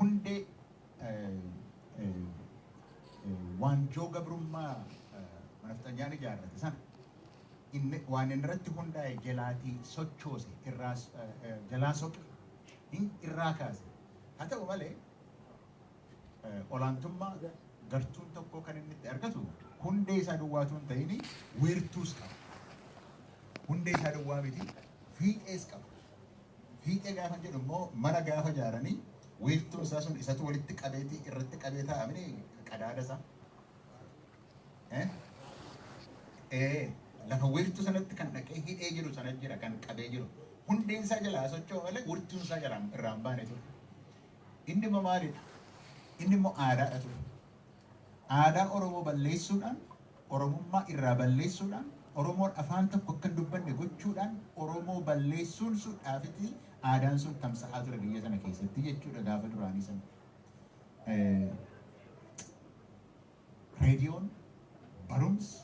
hundee waanjoo gabrummaa manafxanyaan ijaarrate sana inni waan irratti hundaa'e jalaatii sochoose irraa jalaa soqe irraa kaase. Haa ta'u malee olaantummaa gartuun tokko kan inni itti argatu hundee isaa duwwaatu hin ta'in wiirtuus qaba. Hundee isaa duwwaa miti fiixees qaba. Fiixee gaafa jedhu immoo mana gaafa ijaaranii wiirtuun isaa sun isatu walitti qabeetii irratti qabee taa'amni qadaada isaa. Lafa wiirtuu sanatti kan dhaqee hidhee jiru sana jira kan qabee jiru. Hundeen isaa jalaa socho'u malee wiirtuun isaa irraa hin baane ture. Inni immoo maalidha? Inni immoo aadaadha ture. Aadaa Oromoo balleessuudhaan, Oromummaa irraa balleessuudhaan, Oromoon afaan tokko akka hin dubbanne gochuudhaan, Oromoo balleessuun suudhaafiti aadaan sun tamsa'aa ture biyya sana keessatti jechuudha gaafa duraanii sana. Reediyoon, barumsi,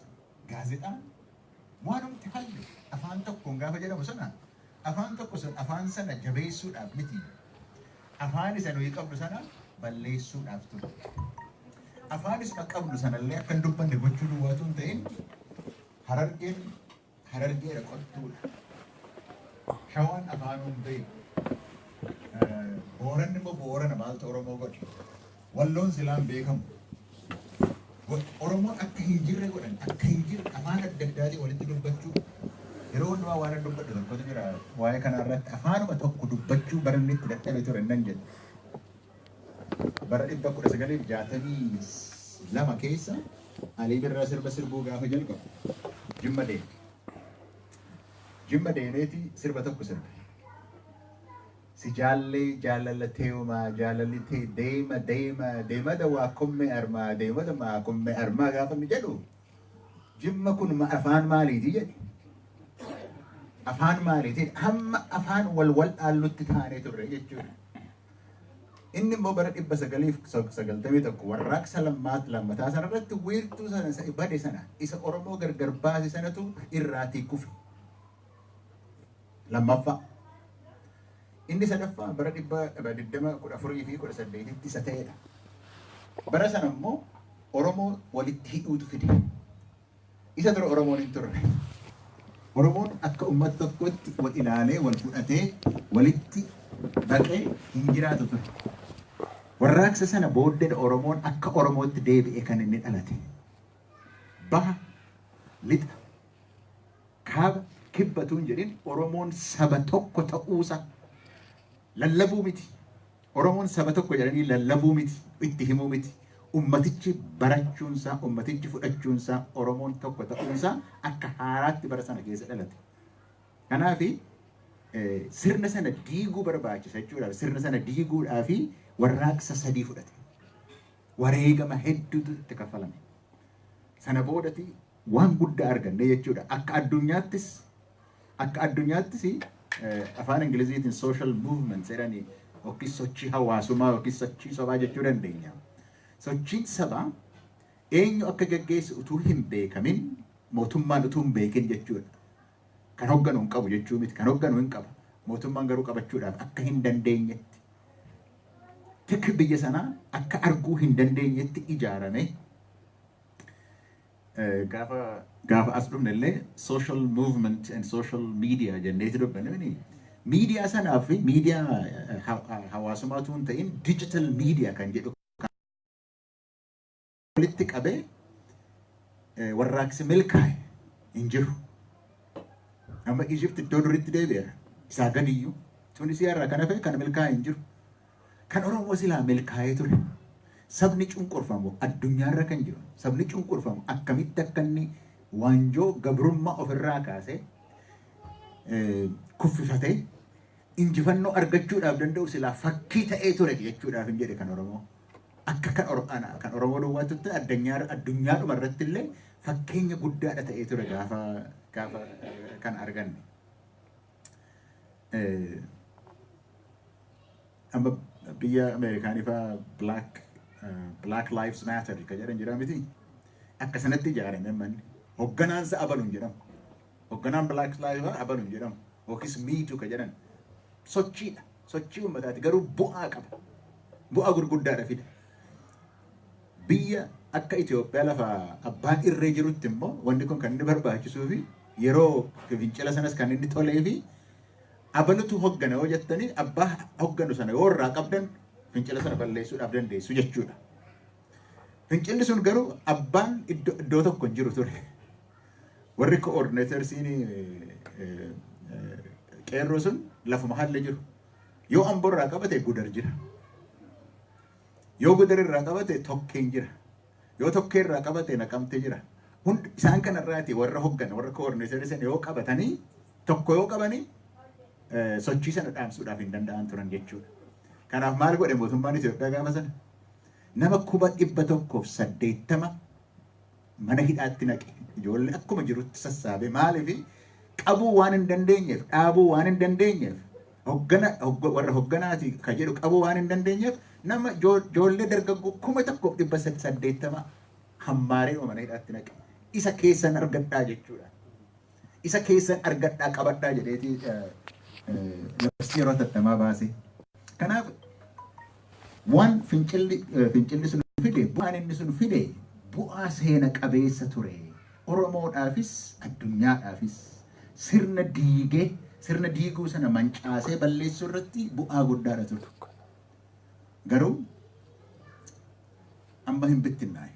gaazexaan waanumti hayyu afaan tokkoon gaafa jedhamu sana afaan tokko sun afaan sana jabeessuudhaaf miti. Afaan isa nuyi qabnu sana balleessuudhaaf ture. Afaan isa qabnu sanallee akka hin dubbanne gochuu duwwaatu hin ta'in harargeedha qottuudha. Shawaan afaan hin beeku. Booranni immoo boorana maaltu Oromoo godhe. Walloon silaan beekamu. Oromoon akka hin jirre godhan akka hin jirre afaan adda addaatiin walitti dubbachuu yeroo hundumaa waan dubbadhu tokkotu jira waa'ee kanarratti afaanuma tokko dubbachuu baranni itti dadhabe ture nan jedhu. Bara 1962 keessa Alii Birraa sirba sirbuu gaafa jalqabu Jimma deeme. Jimma deemeeti sirba tokko sirbe. Si jaallee jaalallatee uumaa jaalallitee deema dawaa kumme armaa deema damaa kumme armaa gaafa mi jedhu Jimma kun afaan maaliiti jedhe. Afaan maaliiti hamma afaan wal dhaallutti taanee turre jechuudha. Inni immoo bara 1991 warraaqsa lammataa sanarratti wiirtuu sana bade sana isa Oromoo gargar baase sanatu irraatii kufe. Lammaffaa. Inni sadaffaa bara 2014 isa ta'edha. Bara sana immoo Oromoo walitti hidhuutu fide. Isa dura Oromoon hin turre. Oromoon akka uummata tokkotti wal ilaalee wal fudhatee walitti baqee hin jiraatu ture. Warraaqsa sana booddee Oromoon akka Oromootti deebi'e kan inni dhalate. Baha, lixa, kaaba, kibbatuun jedhin Oromoon saba tokko ta'uusa lallabuu miti. Oromoon saba tokko jedhanii lallabuu miti, itti himuu miti. Ummatichi barachuunsaa, ummatichi fudhachuunsaa, Oromoon tokko ta'uunsaa akka haaraatti bara sana keessa dhalate. Kanaafi sirna sana diiguu barbaachisa jechuudha. Sirna sana diiguudhaafi warraaqsa sadii fudhate. Wareegama hedduutu itti kafalame. Sana boodati waan guddaa arganne jechuudha. Akka addunyaattis afaan Ingiliziitiin social movements jedhanii yookiin sochii hawaasummaa yookiin sochii sobaa jechuu dandeenya. Sochiin sabaa eenyu akka gaggeessu utuu hin beekamin mootummaan utuu hin beekin jechuudha. Kan hoogganu hin qabu jechuu miti. Kan hoogganu hin qaba. Mootummaan garuu qabachuudhaaf akka hin dandeenyetti. Tikki biyya sanaa akka arguu hin dandeenyetti ijaarame. Gaafa as dhufne illee social movement and social media jenneeti dubbanne. Miidiyaa sanaa fi miidiyaa hawaasummaa utuu hin ta'in digital media kan jedhu walitti qabee warraaqsi milkaa'e hin jiru. Amma Egypt iddoo duritti deebi'eera. Isaa gadiyyuu Tunisiyaa irraa kan hafe kan milkaa'e hin jiru. Kan Oromoo silaa milkaa'ee ture. Sabni cunqurfamu addunyaarra kan jiru. Sabni cunqurfamu akkamitti akka inni waanjoo gabrummaa ofirraa kaasee kuffifatee injifannoo argachuudhaaf danda'u silaa fakkii ta'ee ture jechuudhaaf hin jedhe kan Oromoo. Akka kan Oromoo duwwaatutti addunyaadhuma irratti illee fakkeenya guddaadha ta'ee ture gaafa kan arganne. Amma biyya Ameerikaanii fa'aa Black Lives Matter kan jedhan jira miti. Akka sanatti ijaarame manni. Hogganaansa abaluun jedhamu. Hogganaan Black Lives abaluun jedhamu. Yookiis miitu kan jedhan. Sochiidha. Sochii uummataati garuu bu'aa qaba. bu'aa gurguddaadha fida. Biyya akka Itoophiyaa lafa abbaan irree jirutti immoo wanti kun kan inni barbaachisuu fi yeroo fincila sanas kan inni tolee fi abalutu hoggana yoo jettanii abbaa hogganu sana yoo irraa qabdan fincila sana balleessuudhaaf dandeessu jechuudha. Fincilli sun garuu abbaan iddoo tokko hin jiru ture. Warri coordinatorsiin qeerroo sun lafuma haalli jiru. Yoo Amboo irraa qabate Gudar jira. Yoo Gudar irraa qabate Tokkeen jira. Yoo Tokkee irraa qabate Naqamtee jira. Hundi isaan kanarraati warra hoggan warra coordinatorsiin sana yoo qabatanii tokko yoo qabanii sochii sana dhaamsuudhaaf hin danda'an turan jechuudha. Kanaaf maal godhe mootummaan Itoophiyaa gaafa sana? Nama 180 mana hidhaatti naqe. Ijoollee akkuma jirutti sassaabee maaliif qabuu waan hin dandeenyeef dhaabuu waan hin dandeenyeef warra hogganaati ka jedhu qabuu waan hin dandeenyeef nama ijoollee dargaggoo 180 hammaaree mana hidhaatti naqe. Isa keessan argadhaa jechuudha. Isa keessan argadhaa qabadhaa jedheeti labsii yeroo tattamaa baase. Kanaaf waan fincilli sun fide bu'aan inni sun fide bu'aa seena qabeessa ture. Oromoodhaafis addunyaadhaafis sirna diiguu sana mancaasee balleessuu irratti bu'aa guddaadha ture. Garuu amma hin bittinnaa'e.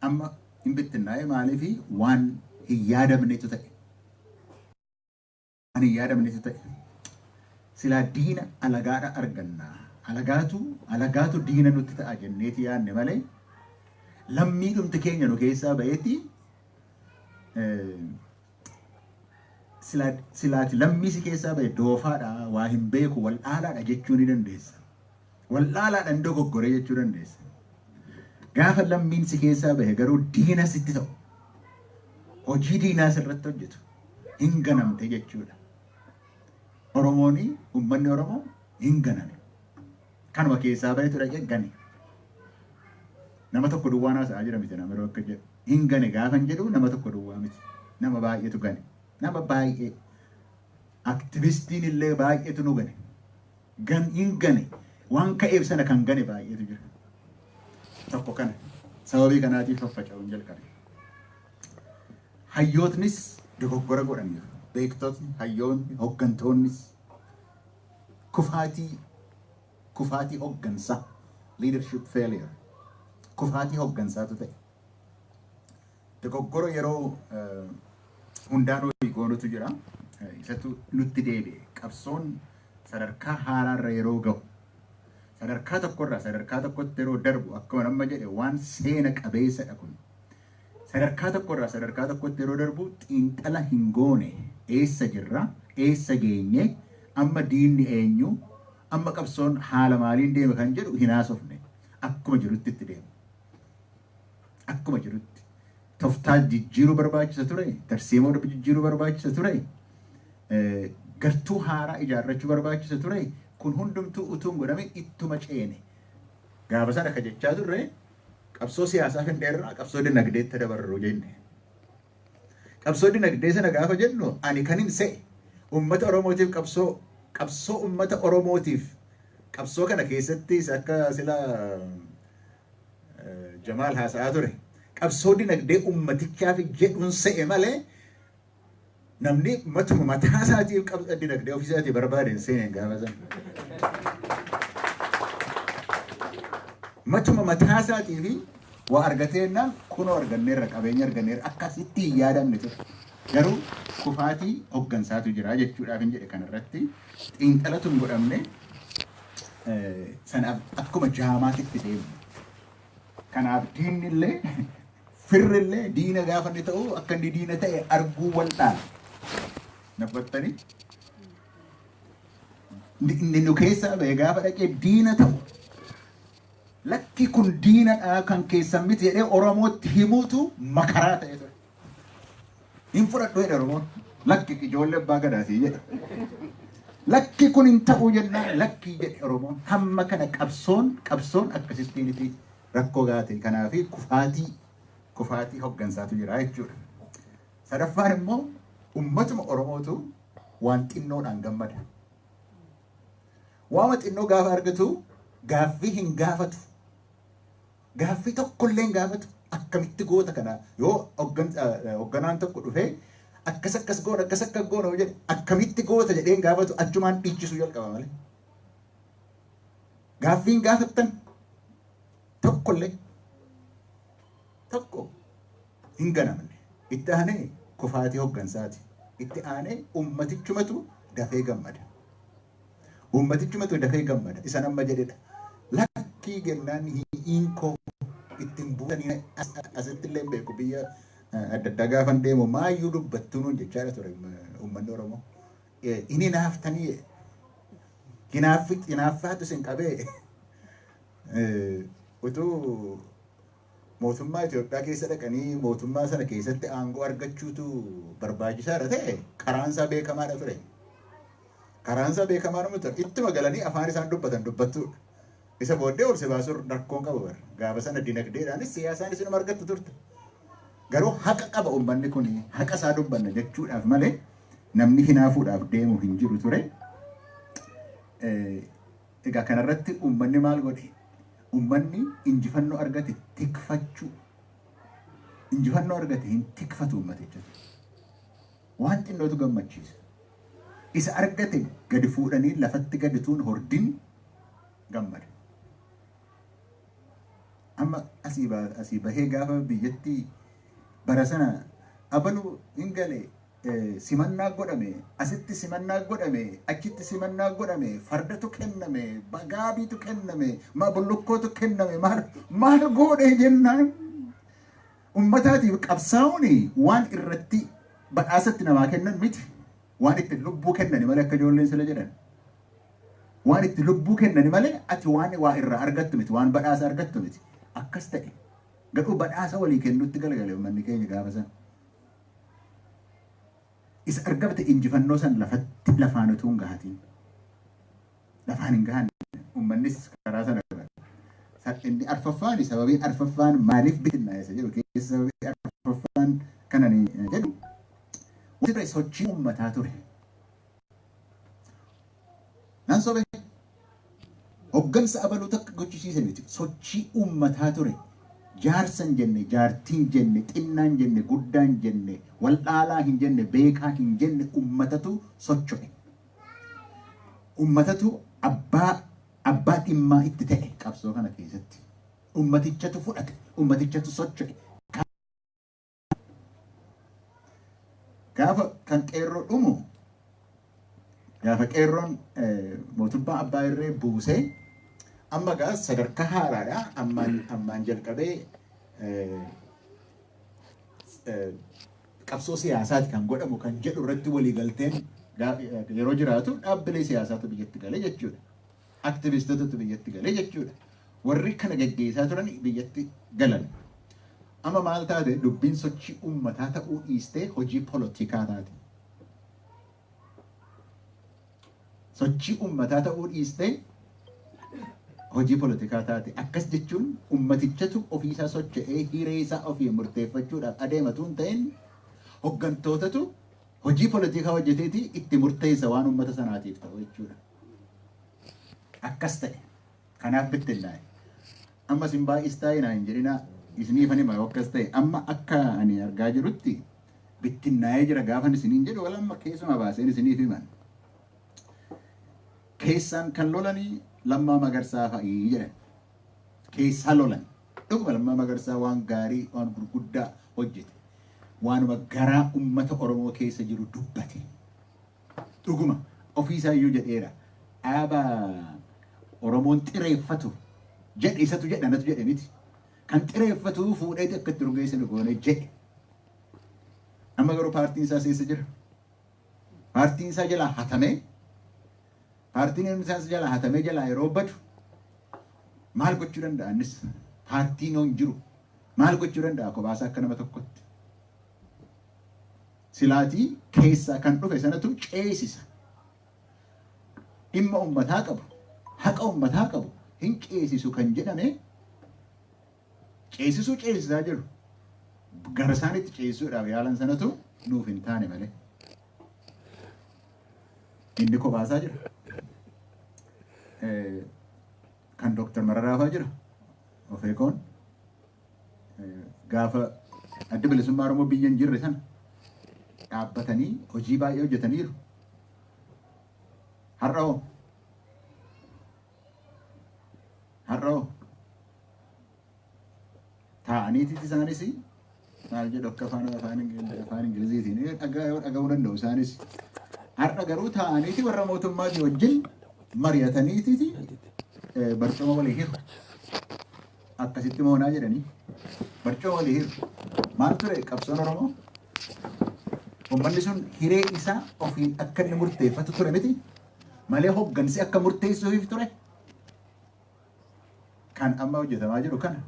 Amma hin bittinnaa'e maaliif waan hin yaadamnetu ta'e. Waan hin yaadamnetu ta'e. Silaa diina alagaadha argannaa. Alagaatu diina nutti ta'a jenneeti yaadne malee lammii dhumti keenya nu keessaa ba'eeti silaati lammii si keessaa ba'e doofaadha waa hin beeku wal'aalaadha jechuu ni dandeessa. Wal'aalaadha iddoo goggoree jechuu dandeessa. Gaafa lammiin si keessaa ba'e garuu diina sitti ta'u hojii diinaa sirratti hojjetu hin ganamte jechuudha. Uummanni Oromoo hin ganame. Kanuma keessaa ba'etu dhaqee gane. Nama tokko duwwaa haasa'aa jira miti nama yeroo akka jedhu. Hin gane gaafa hin jedhu nama tokko duwwaa miti. Nama baay'eetu gane. Nama baay'ee. Aktivistiin illee baay'eetu nu gane. Hin gane. Waan ka'eef sana kan gane baay'eetu jira. Tokko kana. Sababii kanaatiif faffaca'uun jalqabe. Hayyootnis dogoggora godhaniiru. Beektotni, hayyoonni, hoggantoonnis kufaatii hoggansaa leadership failure kufaatii hoggansaatu ta'e. Dogoggora yeroo hundaanuu goonutu jira. Isatu nutti deebi'e. Qabsoon sadarkaa haaraarra yeroo ga'u sadarkaa tokkorraa sadarkaa tokkotti yeroo darbu akkuma nama jedhe waan seena qabeessadha kun. Sadarkaa tokkorraa sadarkaa tokkotti yeroo darbu xiinxala hin goone eessa jirra eessa geenye amma diinni eenyu amma qabsoon haala maaliin deema kan jedhu hin haasofne akkuma jirutti itti deema. Akkuma jirutti toftaa jijjiiruu barbaachisa ture, tarsiimoo jijjiiruu barbaachisa ture, gartuu haaraa ijaarrachuu barbaachisa ture. Kun hundumtuu utuun godhame ittuma ceene. Gaafa sana akka jechaa turre qabsoo siyaasaa hin dheerraa qabsoo dinagdeetti dabarru jenne. Qabsoo dinagdee sana gaafa jennu ani kan hin se'e uummata Oromootiif qabsoo uummata Oromootiif qabsoo kana keessattis akka sila Jamaal haasa'aa ture qabsoo dinagdee uummatichaaf jedhuun se'e malee namni matuma mataa isaatiif dinagdee ofiisaatii barbaade hin seene gaafa sana. Matuma mataa isaatiif waa argateenaan kunoo arganneerra qabeenya arganneerra akkasitti hin yaadamne ture. Garuu kufaatii hoggansaatu jira jechuudhaaf hin jedhe kanarratti xiinxalatu hin godhamne sanaaf akkuma jaamaatitti deemu. Kanaaf diinni illee firri illee diina gaafa inni ta'u akka inni diina ta'e arguu wal'aana. Nabbattanii inni nu keessaa ba'e gaafa dhaqee diina ta'u lakki kun diinadhaa kan keessan miti jedhee Oromootti himuutu makaraa ta'e ture. Hin fudhadhu jedhe Oromoon. Lakki ijoollee abbaa gadaasii jedhe. Lakki kun hin ta'uu jennaan lakki jedhe Oromoon. Hamma kana qabsoon akkasittiiniti rakkoo gaate. Kanaaf kufaatii hoggansaatu jira jechuudha. Sadaffaan immoo ummatuma Oromootu waan xinnoodhaan gammada. Waama xinnoo gaafa argatu gaaffii hin gaafatu. Gaaffii tokkollee hin gaafatu. Akkamitti goota kana yoo hoogganaan tokko dhufee akkas goona jedhe akkamitti goota jedhee hin gaafatu achumaan dhiichisuu jalqaba malee. Gaaffii hin gaafattan tokkollee tokko hin ganamne. Itti aanee kufaatii hooggansaati. Itti aanee ummatichumatu dafee gammada. Ummatichumatu dafee gammada. Isan amma jedhedha. Lakkii gennaan hiinkoo ittiin buutanii asitti illee beeku biyya adda addaa gaafan deemu maayyuu dubbattuu nuun jechaadha ture uummanni Oromoo. Inni naaftanii hinaaffaatu isin qabee utuu mootummaa Itoophiyaa keessa dhaqanii mootummaa sana keessatti aangoo argachuutu barbaachisaadha ta'e karaansaa beekamaadha ture. Karaansaa beekamaa nama ture. Ittuma galanii afaan isaan dubbatan dubbattuudha. Isa booddee ol si baasuun rakkoon qabu bara. Gaafa sana dinagdeedhaanis siyaasaan isinuma argattu turte. Garuu haqa qaba uummanni kun haqa isaa dubbanna jechuudhaaf malee namni hinaafuudhaaf deemu hin jiru ture. Egaa kanarratti uummanni maal godhe? Uummanni injifannoo argate tikfachuu. Injifannoo argate hin tikfatu uummaticha. Waan xinnootu gammachiisa. Isa argate gadi fuudhanii lafatti gadi tuun hordin gammada. Amma asii bahee gaafa biyyatti bara sana abaluu hin galee simannaa godhame, asitti simannaa godhame, achitti simannaa godhame, fardatu kenname, bagaabiitu kenname, bullukkootu kenname, maal godhe jennaan ummataatiif qabsaa'uun waan irratti badhaasatti namaa kennan miti. Waan itti lubbuu kennani malee akka ijoolleen sila jedhan. Waan itti lubbuu kennani malee ati waan waa irraa argattu miti, waan badhaasa argattu miti. Akkas ta'e garuu badhaasa walii kennuutti galagale uummanni keenya gaafa sana. Isa argamte injifannoo san lafaan utuu hin gahatiin. Lafaan hin gahan uummannis karaa sana inni arfaffaan sababii arfaffaan maaliif bitinna isa jedhu keessa sababii arfaffaan kanani jedhu wanti sochii uummataa ture. Naan sobee hooggansa abaluu takka gochisiise miti. Sochii uummataa ture. Jaarsan jenne, jaartiin jenne, xinnaan jenne, guddaan jenne, waldhaalaa hin jenne, beekaa hin jenne uummatatu socho'e. Uummatatu abbaa dhimmaa itti ta'e qabsoo kana keessatti. Uummatichatu fudhate, uummatichatu socho'e. Gaafa kan qeerroo dhumu, gaafa qeerroon mootummaa abbaa irree buusee amma gaa sadarkaa haaraadha. Ammaan jalqabee qabsoo siyaasaati kan godhamu kan jedhu irratti waliigalteen yeroo jiraatu dhaabbilee siyaasaatu biyyatti galee jechuudha. Aktivistootatu biyyatti galee jechuudha. Warri kana gaggeessaa turan biyyatti galan. Amma maal taate dubbiin sochii uummataa ta'uu dhiistee hojii polotikaa taate. Sochii uummataa ta'uu dhiistee hojii polotikaa taate. Akkas jechuun ummatichatu ofiisaa socho'ee hiree isaa ofii murteeffachuudhaaf adeematu hin ta'in hooggantootatu hojii polotikaa hojjeteeti itti murteessa waan ummata sanaatiif ta'u jechuudha. Akkas ta'e. Kanaaf bittinnaa'e. Amma isin baay'istaayinaa hin jedhinaa isiniifan hima akkas ta'e. Amma akka ani argaa jirutti bittinnaa'ee jira gaafan isiniin jedhu walamma keessuma baaseen isiniif himan. Keessaan kan lolanii Lammaa Magarsaa fa'ii jedhan. Keessaa lolan. Dhuguma Lammaa Magarsaa waan gaarii, waan gurguddaa hojjete. Waanuma garaa uummata Oromoo keessa jiru dubbate. Dhuguma ofiisaa iyyuu jedheera. Dhaaba Oromoon xireeffatu jedhe isatu jedhe anatu jedhe miti. Kan xireeffatu fuudheeti akka itti urgeessinu goone jedhe. Amma garuu paartiin isaa seessa jira. Paartiin isaa jalaa hatamee paartiin isaa jalaa hatamee jalaa yeroo badu maal gochuu danda'a innis paartiin hoon jiru maal gochuu danda'a kophaasa akka nama tokkotti. Silaatii keessaa kan dhufe sanatu ceesisa. Dhimma uummataa qabu, haqa uummataa qabu hin ceesisu kan jedhame ceesisaa jiru. Gara isaaniitti ceesisuudhaaf yaalan sanatu nuuf hin taane malee. Inni kophaasaa jira. kan Dr. Mararaa jira of eegoon gaafa adda bilisummaa Oromoo biyya hin jirre sana dhaabbatanii hojii baay'ee hojjetaniiru. Har'oo taa'aniiti isaanis maal jedhu akka afaan Ingiliziitiin dhaga'uu danda'u isaanis. Har'a garuu taa'aniiti warra mootummaatii wajjin mari'ataniiti barcuma walii hiru. Akkasitti moonaa jedhanii barcuma walii hiru. Maal ture qabsoon Oromoo? Uummanni sun hiree isaa ofiin akka inni murteeffatu ture miti malee hoggansi akka murteessuuf ture. Kan amma hojjetamaa jiru kana.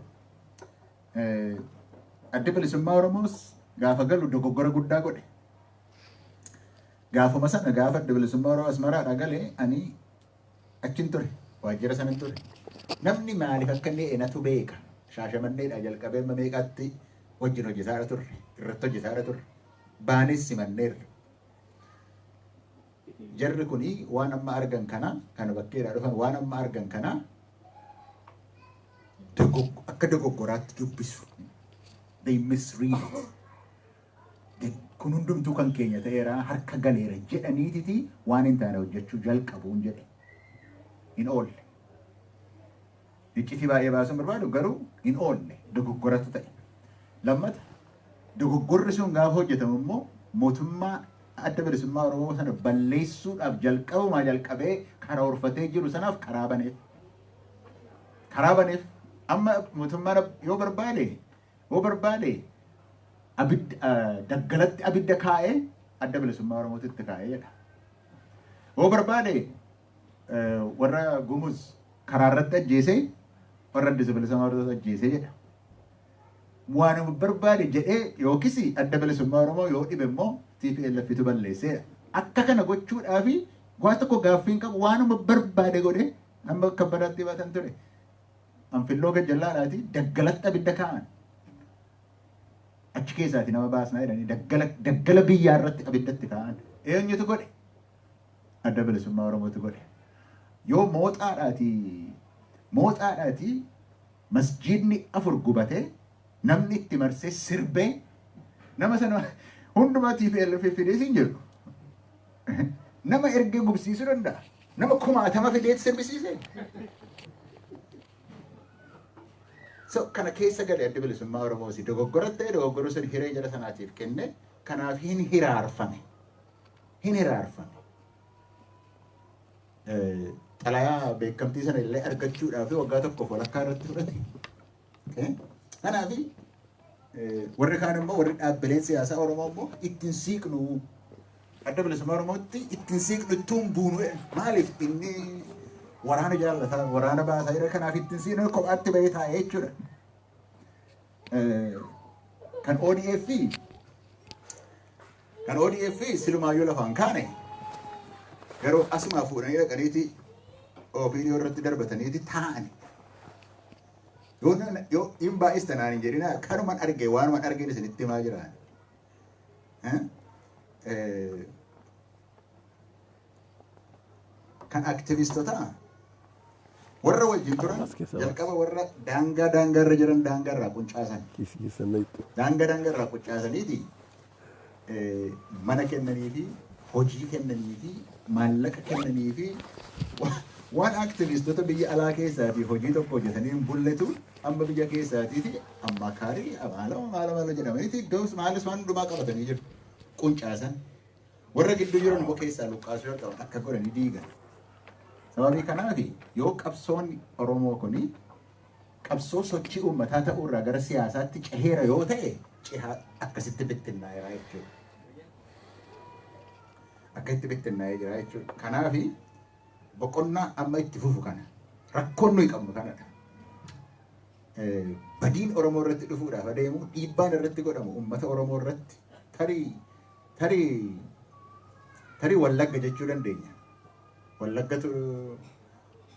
Adda bilisummaa Oromoos gaafa galu dogoggora guddaa godhe. Gaafuma sana gaafa adda bilisummaa Oromoo Asmaraadhaa galee ani achin ture waajjira sana ture. Namni maaliif akka inni enatu beeka Shaashamanneedhaa jalqabee amma meeqaatti wajjin hojjetaadha turre irratti hojjetaadha turre baanis simanneerra. Jarri kuni waan amma argan kana kan bakkeedhaa dhufan waan amma argan kana akka dogoggoraatti dubbisu. They misread it. Kun hundumtuu kan keenya ta'eera harka galeera jedhaniititi waan hin taane hojjechuu jalqabuun jedhe. Hin oolle. Iccitii baay'ee baasuun barbaadu garuu hin oolle dogoggoratu ta'e. Lammata dogoggorri sun gaafa hojjetamu immoo mootummaa adda bilisummaa Oromoo sana balleessuudhaaf jalqabumaa jalqabee karoorfatee jiru sanaaf karaa baneef. Amma mootummaan yoo barbaade daggalatti abidda kaa'ee adda bilisummaa Oromootitti kaa'ee jedha. Yoo barbaade warra Gumuz karaa irratti ajjeesee warra adda bilisummaa Oromoo ajjeesee jedha. Waanuma barbaade jedhee yookiis adda bilisummaa Oromoo yoo dhibe immoo TPLFitu balleesseedha. Akka kana gochuudhaafi waa tokko gaaffiin qabu waanuma barbaade godhee amma akka badaatti baatan ture. Anfilloo gajjallaadhaati daggalatti abidda kaa'an. Achi keessaati nama baasnaa jedhanii daggala biyyaa irratti abiddatti kaa'an. Eenyutu godhe? Adda bilisummaa Oromootu godhe. Yoo mooxaadhaati masjiidni 4 gubatee namni itti marsee sirbee nama sana hundumaa TPLF fidee siin jiru. Nama ergee gubsiisuu danda'a. Nama 1000 fidee sirbisiisee. So kana keessa galee adda bilisummaa Oromoo si dogoggora ta'e dogoggora sun hiree jala sanaatiif kenne kanaaf hin hiraarfame. Xalayaa beekamtii sana illee argachuudhaaf waggaa tokkoof walakkaa irratti fudhate. Kanaaf warri kaan immoo warri dhaabbileen siyaasaa Oromoo immoo ittiin siiqnu adda bilisummaa Oromootti ittiin siiqnu ittuun buunu maaliif inni waraana jaallata waraana baasaa jira kanaaf ittiin siinoo kophaatti bahee taa'ee jechuudha. Kan ODF silumaayyuu lafaan kaane garuu asumaa fuudhanii dhaqaniiti OPDO irratti darbataniiti taa'ani. Yoo hin baay'istanaan hin jedhina kanuman arge waanuman argeen isinitti himaa jiraan. Kan aktivistotaa warra wajjin turan jalqaba warra daangaa irra jiran daangaa irraa quncaasan. Daangaa irraa quncaasaniiti mana kennanii fi hojii kennanii fi maallaqa kennanii fi waan aktivistota biyya alaa keessaatii hojii tokko hojjetanii bulletu amma biyya keessaatiiti amma kaarii maala jedhamaniiti iddoos maalis waan hundumaa qabatanii jiru quncaasan. Warra gidduu jiran immoo keessaa luqqaasuu yoo qaban akka godhanii diigan. Sababii kanaaf yoo qabsoon Oromoo kuni qabsoo sochii uummataa ta'uu irraa gara siyaasaatti ceheera yoo ta'e cehaa akkasitti bittinnaa'eera jechuudha. Akkasitti bittinnaa'ee jira jechuudha. Kanaaf boqonnaa amma itti fufu kana rakkoon nuyi qabnu kanadha. Badiin Oromoo irratti dhufuudhaaf adeemu dhiibbaan irratti godhamu uummata Oromoo irratti tarii Wallagga jechuu dandeenya.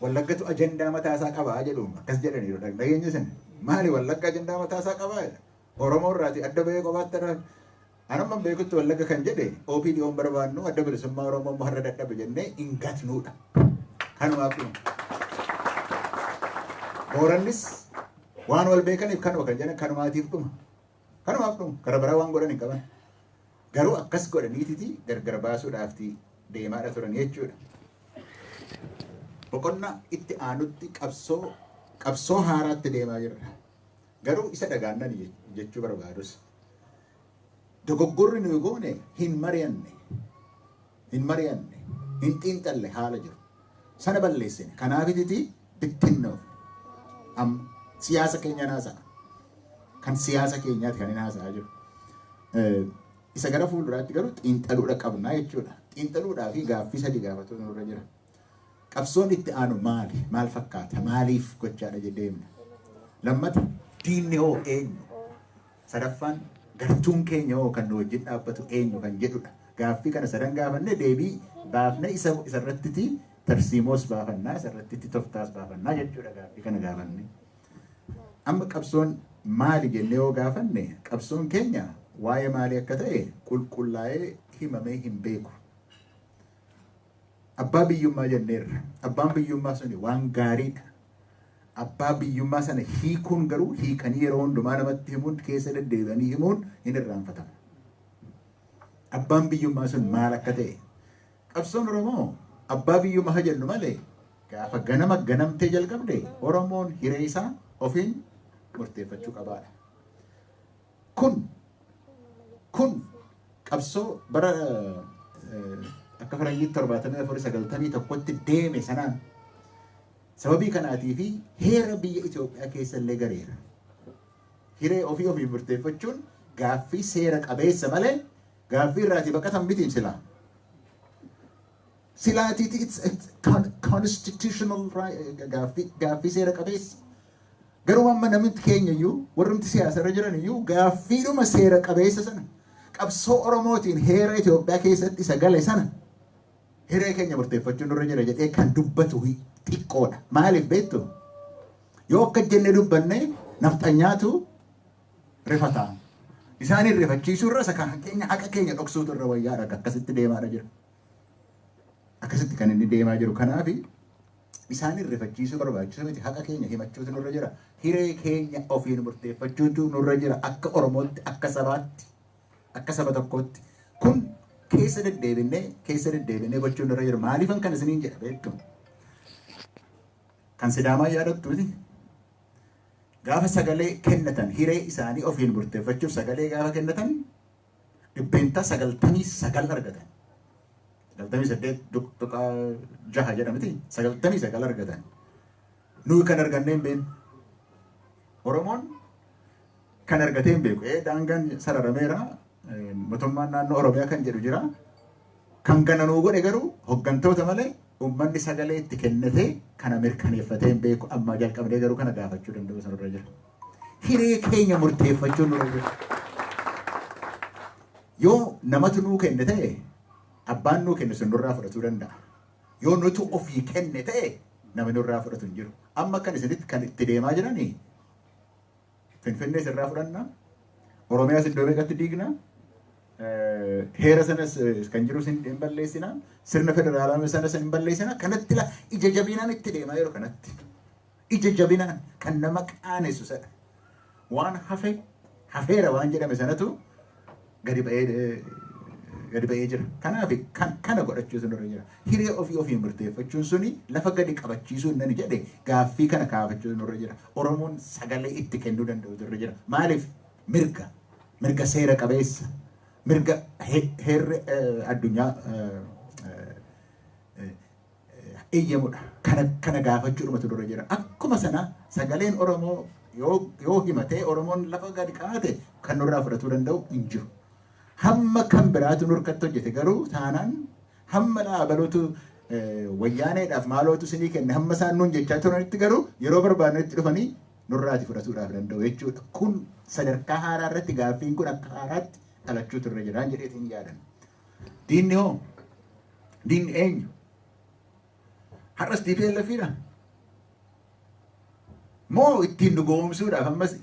Wallaggatu ajandaa mataasaa qabaa jedhu akkas jedhaniiru dhageenyi sana. Maali Wallagga ajandaa mataasaa qabaa jedha. Oromoo irraati adda bahee qofaatti irraa. Anamman beekutti Wallagga kan jedhe OPDO'n barbaannu adda bilisummaa Oromoo har'a dadhabe jennee hin gatnuudha. Kanumaaf Boorannis waan wal beekaniif kanuma kan jedhan kanumaatiif dhuma. Kanumaaf dhuma. Kara biraa waan godhan hin qaban. Garuu akkas godhaniititi gargar baasuudhaaf deemaadha turan jechuudha. Boqonnaa itti aanutti qabsoo haaraatti deemaa jirra. Garuu isa dhagaannan jechuu barbaadus. Dogoggorri nuyi goone hin mari'anne, hin xiinxalle haala jiru. Sana balleessine. Kanaafititi bittinnoof. Siyaasa keenya haasa'a. Kan siyaasa keenyaati kan hin haasa'aa jiru. Isa gara fuulduraatti garuu xiinxaluudha qabnaa jechuudha. Xiinxaluudhaa fi gaaffii sadii gaafatu nurra jira. Qabsoon itti aanu maali? Maal fakkaata? Maaliif gochaadha jedheemna? Lammata diinni hoo eenyu? Sadaffaan gartuun keenya hoo kan nu wajjin dhaabbatu eenyu kan jedhudha. Gaaffii kana sadan gaafanne deebii baafne isarratti tarsiimoos baafannaa isarratti toftaas baafannaa jechuudha gaaffii kana gaafanne. Amma qabsoon maali jennee yoo gaafanne qabsoon keenya waa'ee maalii akka ta'e qulqullaa'ee himamee hin beeku. Abbaa biyyummaa jenneerra. Abbaan biyyummaa suni waan gaariidha. Abbaa biyyummaa sana hiikuun garuu hiikanii yeroo hundumaa namatti himuun keessa deddeebi'anii himuun hin irraanfatamu. Abbaan biyyummaa sun maal akka ta'e. Qabsoon Oromoo abbaa biyyummaa jennu malee gaafa ganamtee jalqabde Oromoon hiree isaa ofiin murteeffachuu qabaadha. Kun qabsoo bara akka faranjiitti 74-91tti deeme sanaan sababii kanaatii fi heera biyya Itoophiyaa keessa illee gareera. Hiree ofii murteeffachuun gaaffii seera qabeessa malee gaaffii irraatii baqatan miti silaa. Silaatiiti it's constitutional gaaffii seera qabeessa. Garuu amma namni keenya iyyuu warrumti siyaasa irra jiran iyyuu gaaffiidhuma seera qabeessa sana qabsoo Oromootiin heera Itoophiyaa keessatti isa gale sana hiree keenya murteeffachuun nurra jira jedhee kan dubbatu xiqqoodha. Maaliif beektu? Yoo akka jennee dubbanne nafxanyaatu rifataa. Isaanin rifachiisuu irra isa kan keenya haqa keenya dhoksuutu irra wayyaadha akkasitti deemaadha jira. Akkasitti kan inni deemaa jiru. Kanaaf isaanin rifachiisuu barbaachisu miti haqa keenya himachuutu nurra jira. Hiree keenya ofiin murteeffachuutu nurra jira akka Oromootti, akka sabaatti, akka saba tokkootti. Kun keessa deddeebinee gochuun nurra jira. Maaliifan kan isiniin jedha beektu? Kan Sidaamaa yaadattuuti. Gaafa sagalee kennatan hiree isaanii ofiin murteeffachuuf sagalee gaafa kennatan dhibbeentaa 99 argatan. 98.6 jedhamti 99 argatan. Nuyi kan arganne hin beeknu. Oromoon kan argatee hin beeku. Daangaan sararameera. Mootummaan naannoo Oromiyaa kan jedhu jira. Kan kana nuu godhe garuu hooggantoota malee uummanni sagalee itti kennatee kana mirkaneeffatee hin beeku. Amma jalqabnee garuu kana gaafachuu danda'u sanarra jira. Hiree keenya murteeffachuun nurra jira. Yoo namatu nuu kenne ta'e abbaan nuu kenne sun nurraa fudhatuu danda'a. Yoo nutu ofii kenne ta'e nama nurraa fudhatu hin jiru. Amma kan isinitti kan itti deemaa jiranii Finfinnee sirraa fudhannaa. Oromiyaas iddoo meeqatti diignaa. Heera sanas kan jiru hin balleessinaa. Sirna federaalaa sanas hin balleessinaa. Kanatti ija jabinaan itti deemaa jiru kanatti. Ija jabinaan kan nama qaanessu sana. Waan hafeera waan jedhame sanatu gadi ba'ee jira. Kanaaf kana godhachuutu nurra jira. Hiree ofii murteeffachuun suni lafa gadi qabachiisuu inni jedhe gaaffii kana kaafachuutu nurra jira. Oromoon sagalee itti kennuu danda'utu nurra jira. Maaliif? Mirga seera qabeessa. Mirga heerri addunyaa eeyyamudha. Kana gaafachuudhumatu nurra jira. Akkuma sana sagaleen Oromoo yoo himatee Oromoon lafa gadi qaate kan nurraa fudhatuu danda'u hin jiru. Hamma kan biraatu nurkatti hojjete garuu taanaan hamma dhaabaluutu wayyaaneedhaaf maalootu sinii kenne hamma isaan nuun jechaa turanitti garuu yeroo barbaadnetti dhufanii nurraati fudhatuudhaaf danda'u jechuudha. Kun sadarkaa haaraa irratti gaaffiin kun akka haaraatti dhalachuutu irra jiraan jedheetiin yaadan. Diinni hoo? Diinni eenyu? Har'as TPLFidha. Moo ittiin dhugoomsuudhaaf ammas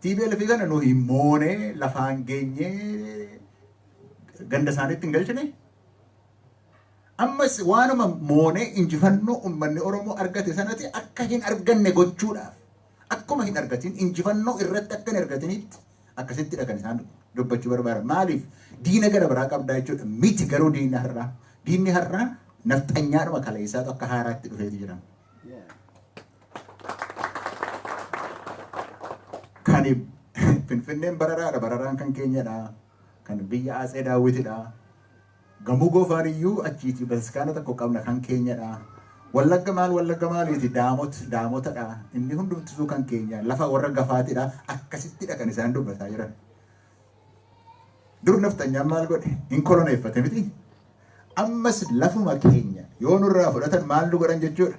TPLF kana nu hin moonee lafaan geenyee ganda isaaniitti hin galchine. Ammas waanuma moonee injifannoo uummanni Oromoo argate sanatti akka hin arganne gochuudhaaf akkuma hin argatin injifannoo irratti akka hin argatinitti akkasitti kan isaan dubbachuu barbaadan. Maaliif diina gara biraa qabdaa jechuudha. Miti garuu diinni har'aa. Diinni har'aa nafxanyaadhuma kaleessaatu akka haaraatti dhufeeti jedhama. Kan Finfinneen bararaadha. Bararaan kan keenyadha. Kan biyya Atsee Daawwitidha. Gamoo Goofaan iyyuu achiiti bataskaana tokko qabna kan keenyadha. Wallagga maaliiti daamotadha. Inni hundumtuu kan keenya lafa warra gafaatidha. Akkasittidha kan isaan dubbataa jiran. Dur nafxanyaan maal godhe? Hin koloneeffate miti. Ammas lafuma keenya yoo nurraa fudhatan maal nu godhan jechuudha.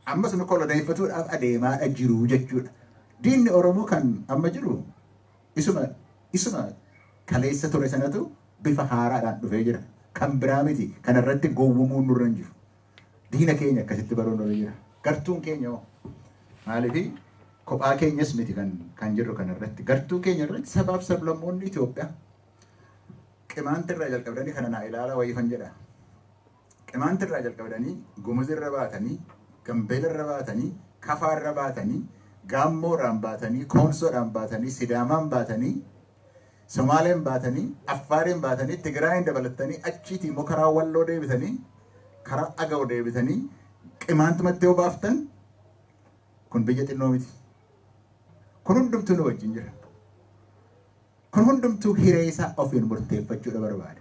Ammas nu koloneeffatuudhaaf adeemaadha jiru jechuudha. Diinni Oromoo kan amma jiru isuma kaleessa ture sanatu bifa haaraadhaan dhufee jira. Kan biraa miti. Kana irratti gowwumuun nurra hin jiru. Diina keenya akkasitti baruun nurra jira. Gartuun keenya hoo maaliif kophaa keenyas miti kan jirru kana irratti. Gartuu keenya irratti sabaaf sablammoonni Itoophiyaa qimaantirraa jalqabdanii kana naa ilaala wayiifan jedha. Qimaantirraa jalqabdanii gumuzirra baatanii gambeelarra baatanii kafaarra baatanii gaammoodhaan baatanii koonsoodhaan baatanii sidaamaan baatanii Somaaleen baatanii Affaareen baatanii Tigraayin dabalatanii achiitii immoo karaa Walloo deebitanii karaa Agaw deebitanii qimaantumatti yoo baaftan kun biyya xinnoo miti. Kun hundumtuu nu wajjin jira. Kun hundumtuu hiree isaa ofiin murteeffachuudha barbaada.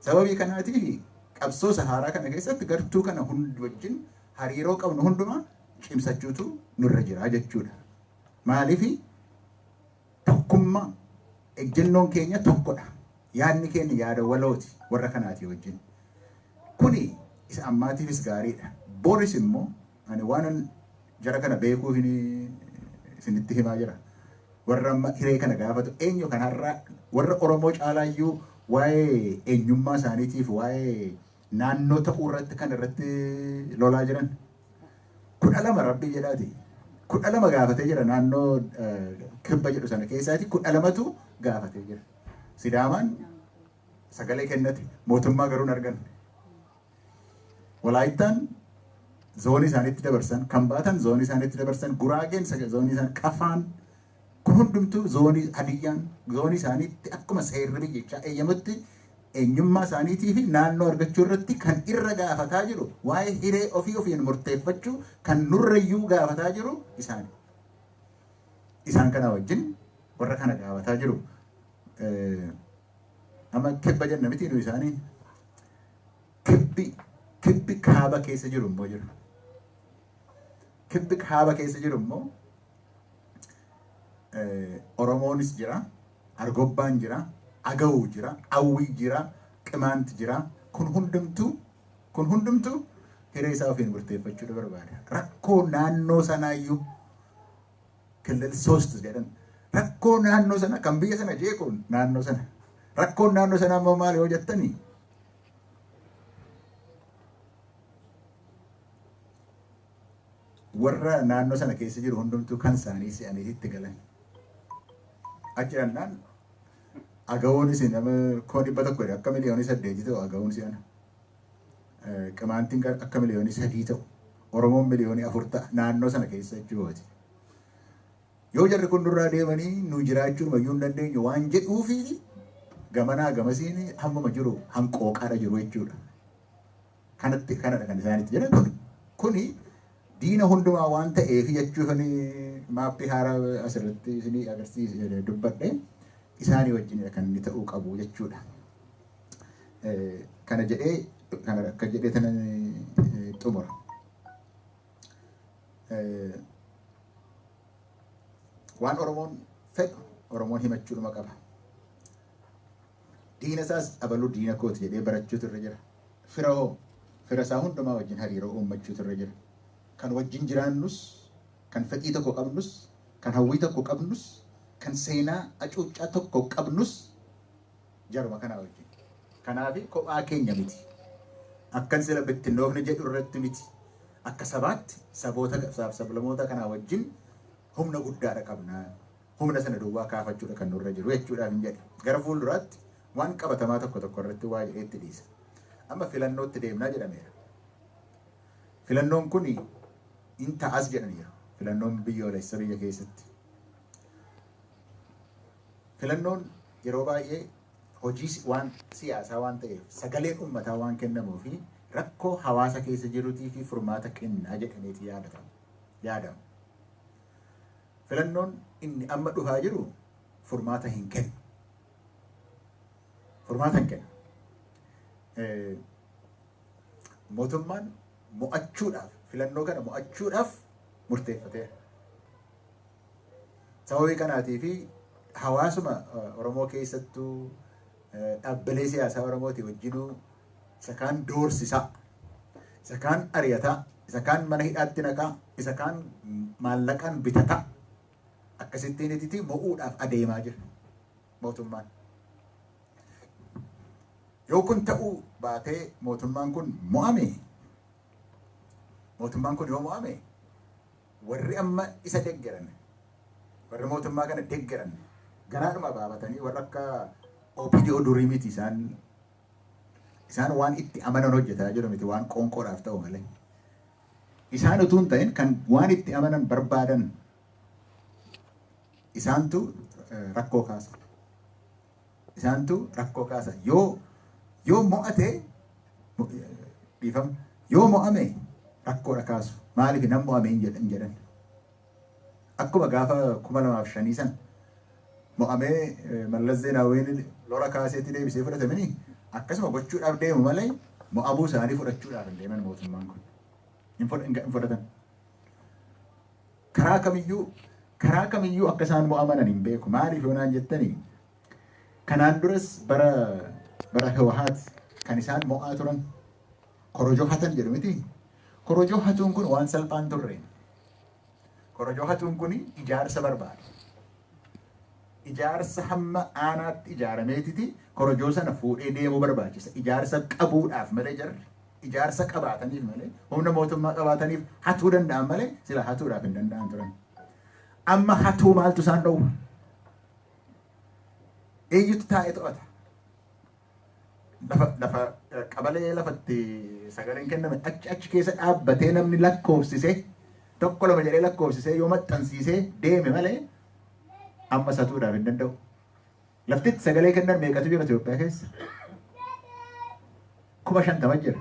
Sababii kanaatiif qabsoo haaraa kana keessatti gartuu kana hundi wajjin hariiroo qabnu hundumaa cimsachuutu nurra jira jechuudha. Maaliif tokkummaa ejjennoon keenya tokkodha. Yaadni keenya yaada walooti warra kanaati wajjin. Kuni isa ammaatiifis gaariidha. Boris immoo ani waan jara kana beekuu isinitti himaa jira. Warra hiree kana gaafatu eenyu kanarraa warra Oromoo caalaayyuu waa'ee eenyummaa isaaniitiif waa'ee naannoo ta'uu irratti kan irratti lolaa jiran. 12 rabbii jedhaati. 12 gaafatee jira naannoo kibba jedhu sana keessaati 12tu gaafatee jira. Sidaamaan sagalee kennate mootummaa garuu hin arganne. Walaayittaan zoonii isaaniitti dabarsan, kan baatan zoonii isaaniitti dabarsan, Guraageen zoonii isaan Kafaan kun hundumtuu zoonii Hadiyyaan zoonii isaaniitti akkuma seerri biyyichaa eeyyamutti eenyummaa isaaniitii fi naannoo argachuu irratti kan irra gaafataa jiru waa'ee hiree ofiin murteeffachuu kan nurrayyuu gaafataa jiru isaani. Isaan kana wajjin warra kana gaafataa jiru. Amma kibba jenna miti nu isaanii kibbi kaaba keessa jiru immoo jiru. Kibbi kaaba keessa jiru immoo Oromoonis jira, Argobbaan jira, Agawuu jira, Awwii jira, Qimaanti jira. Kun hundumtuu hiree isaa ofiin murteeffachuudha barbaada. Rakkoo naannoo sanaayyuu kilil soostus jedhan. Rakkoo naannoo sana kan biyya sana jeequun naannoo sana. Rakkoon naannoo sanaa immoo maal yoo jettanii? Warra naannoo sana keessa jiru hundumtuu kan isaanii si'anii itti galan. Achi jennaan Agawuunis nama 100 akka miliyoonii 8 ta'u Agawuun si'ana. Qimaantiin akka miliyoonii 3 ta'u. Oromoon miliyoonii 4 ta'a naannoo sana keessa jechuudha. Yoo jarri kun nurraa deemanii nu jiraachuu mayyuu hin dandeenyu waan jedhuufi gamanaa gamasiin hammama jiru hanqooqaadha jiru jechuudha. Kanadha kan isaanitti jedhan kuni diina hundumaa waan ta'eef jechuufani maappii haaraa asirratti isinii agarsiise dubbadhe isaanii wajjinidha kan inni ta'uu qabu jechuudha. Kana akka jedhee tana xumura. Waan Oromoon fedhu Oromoon himachuudhuma qaba. Diina isaas abaluu diina kooti jedhee barachuutu irra jira. Fira isaa hundumaa wajjin hariiroo uummachuutu irra jira. Kan wajjin jiraannus, kan fedhii tokko qabnus, kan hawwii tokko qabnus, kan seenaa acuuccaa tokko qabnus jaruma kanaa wajjin. Kanaaf kophaa keenya miti. Akkan sila bittinnoofne jedhu irratti miti. Akka sabaatti saboota sablamoota kanaa wajjin humna guddaadha qabna. Humna sana duwwaa kaafachuudha kan nurra jiru jechuudhaaf hin jedhe. Gara fuulduraatti waan qabatamaa tokko irratti waa jedheetti dhiisa. Amma filannootti deemnaa jedhameera. Filannoon kuni inta as jedhaniiru filannoon biyyoolessa biyya keessatti. Filannoon yeroo baay'ee hojii waan siyaasaa waan ta'eef sagaleen uummataa waan kennamuu fi rakkoo hawaasa keessa jiruutii fi furmaata kennaa jedhameeti yaadamu. Filannoon inni amma dhufaa jiru furmaata hin kennu. Furmaata hin kennu. Mootummaan mo'achuudhaaf filannoo kana mo'achuudhaaf murteeffateera. Sababii kanaatii fi hawaasuma Oromoo keessattuu dhaabbilee siyaasaa Oromootii wajjinuu isa kaan doorsisaa, isa kaan ari'ataa, isa kaan mana hidhaatti naqaa, isa kaan maallaqaan bitataa akkasittiiniti mo'uudhaaf adeemaa jira mootummaan. Yoo kun ta'uu baatee mootummaan kun yoo mo'ame warri amma isa deeggaran, warri mootummaa kana deeggaran garaadhuma baabatanii warra akka OPDO durii miti isaan waan itti amanan hojjetaa jiru miti waan qoonqoodhaaf ta'u malee. Isaan utuu hin ta'in kan waan itti amanan barbaadan isaantu rakkoo kaasa. Isaantu rakkoo kaasa. Yoo mo'ate dhiifama. Yoo mo'ame rakkoodha kaasu. Maaliif nan mo'ame hin jedhan. Akkuma gaafa 2005 san mo'amee Mallas Zeenaawiin lola kaaseetti deebisee fudhatamanii akkasuma gochuudhaaf deemu malee mo'amuu isaanii fudhachuudhaaf hin deeman mootummaan kun. Hin fudhatan. Karaa kamiyyuu akka isaan mo'amanan hin beeku. Maaliif yoonaan jettanii kanaan duras bara Hawwaat kan isaan mo'aa turan korojoo hatan jedhu miti. Korojoo hatuun kun waan salphaan turre. Korojoo hatuun kun ijaarsa barbaada. Ijaarsa hamma aanaatti ijaarameetiti korojoo sana fuudhee deemuu barbaachisa. Ijaarsa qabuudhaaf malee jarri. Ijaarsa qabaataniif malee humna mootummaa qabaataniif hatuu danda'an malee sila hatuudhaaf hin danda'an turan. Amma hatuu maaltu isaan dhowwa? Eenyutu taa'ee to'ata? Lafa qabalee lafatti sagaleen kenname achi keessa dhaabbatee namni lakkoofsisee tokko lama jedhee lakkoofsisee yoo maxxansiisee deeme malee amma hatuudhaaf hin danda'u. Laftitti sagalee kennan meeqatu jira Itoophiyaa keessa? 50,000 jira.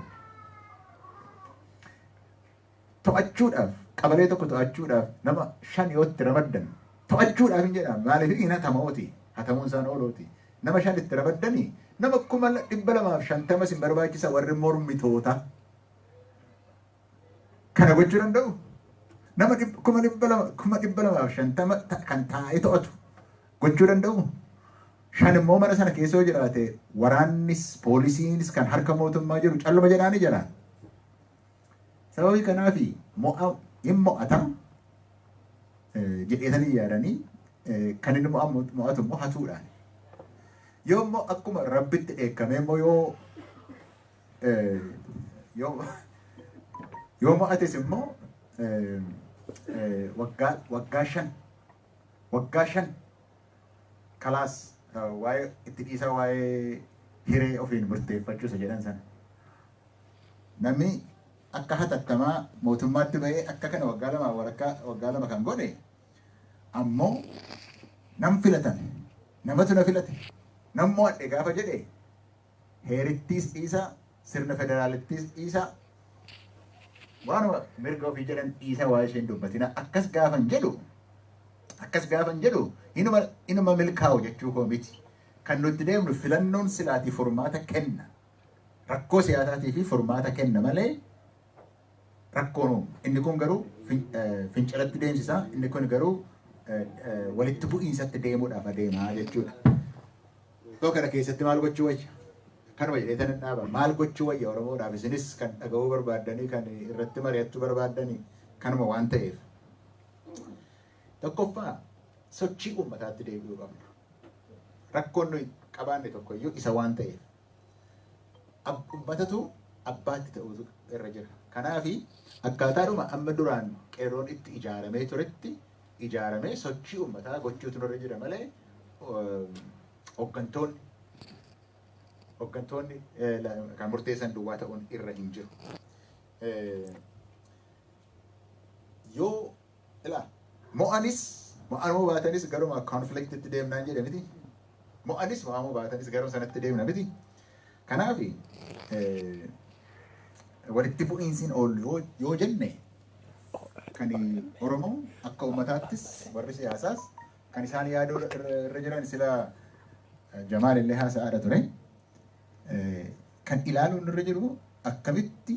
To'achuudhaaf qabalee tokko to'achuudhaaf nama 5 yoo itti ramaddan to'achuudhaaf hin jedhamu. Maaliif hin hatamooti? Hatamuun isaan oolooti. Nama 5 itti ramaddanii nama 250 sin barbaachisa warri mormitoota. Kana gochuu danda'u? Nama 250 kan taa'ee to'atu gochuu danda'u? 5 immoo mana sana keessa yoo jiraate waraannis poolisiinis kan harka mootummaa jiru calluma jedhaanii jiraan. Sababii kanaaf hin mo'ata jedheetanii yaadanii kan inni mo'atu immoo hatuudhaan. Yoo immoo akkuma rabbitti dheekkamee immoo yoo mo'ates immoo waggaa 5 kalaas waa'ee itti dhiisaa waa'ee hiree ofiin murteeffachuu isa jedhan sana. Namni akka hatattamaa mootummaatti ba'ee akka kana waggaa lama kan godhe ammoo nam filatan namatu na filate nam mo'adhe gaafa jedhe heerittiis dhiisaa sirna federaalittiis dhiisaa waanuma mirga ofii jedhan dhiisaa waa'ee isheen dubbatina akkas gaafan jedhu inuma milkaa'u jechuu koo miti. Kan nuti deemnu filannoon silaatii furmaata kenna. Rakkoo siyaasaatii fi furmaata kenna malee rakkoon inni kun garuu fincilatti deemsisaa inni kun garuu walitti bu'iinsatti deemuudhaaf adeemaa jechuudha. Kana keessatti maal gochuu wayya? Kanuma jedhee tan dhaaba. Maal gochuu wayya Oromoodhaaf? Isinis kan dhaga'uu barbaaddanii kan irratti mari'achuu barbaaddanii kanuma waan ta'eef. Tokkoffaa sochii uummataatti deebi'uu qabna. Rakkoon nuyi qabaanne tokkoyyuu isa waan ta'eef. Uummatatu abbaatti ta'uutu irra jira. Kanaafi akkaataadhuma amma duraan qeerroon itti ijaaramee turetti ijaaramee sochii uummataa gochuutu irra jira malee hooggantoonni kan murteessan duwwaa ta'uun irra hin jiru. Yoo ila mo'anuu baatanis garuma conflictitti deemnaan jedhe miti. Mo'anis mo'amuu baatanis garuma sanatti deemna miti. Kanaaf walitti bu'iinsiin oolu yoo jenne kan Oromoo akka uummataattis warri siyaasaas kan isaan yaaduu irra jiran sila Jamaal illee haasa'aadha ture. Kan ilaaluun irra jiru akkamitti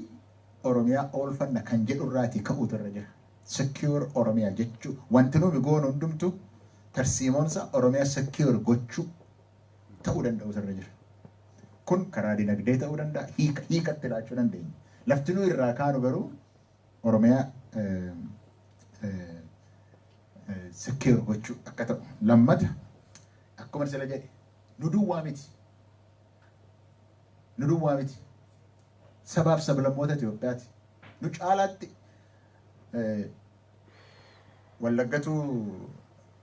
Oromiyaa oolfanna kan jedhu irraatii ka'uutu irra jira. Secure Oromiyaa jechuu wanti nuti goonu hundumtu tarsiimoonsa Oromiyaa secure gochuu ta'uu danda'u irra jira. Kun karaa dinagdee ta'uu danda'a, hiikatti laachuu dandeenya. Lafti nu irraa kaanu garuu Oromiyaa secure gochuu akka ta'u. Lammata akkuma sila jedhe nu duwwaa miti. Nu duwwaa miti. Sabaaf sablammoota Itoophiyaati. Nu caalaatti Wallaggatu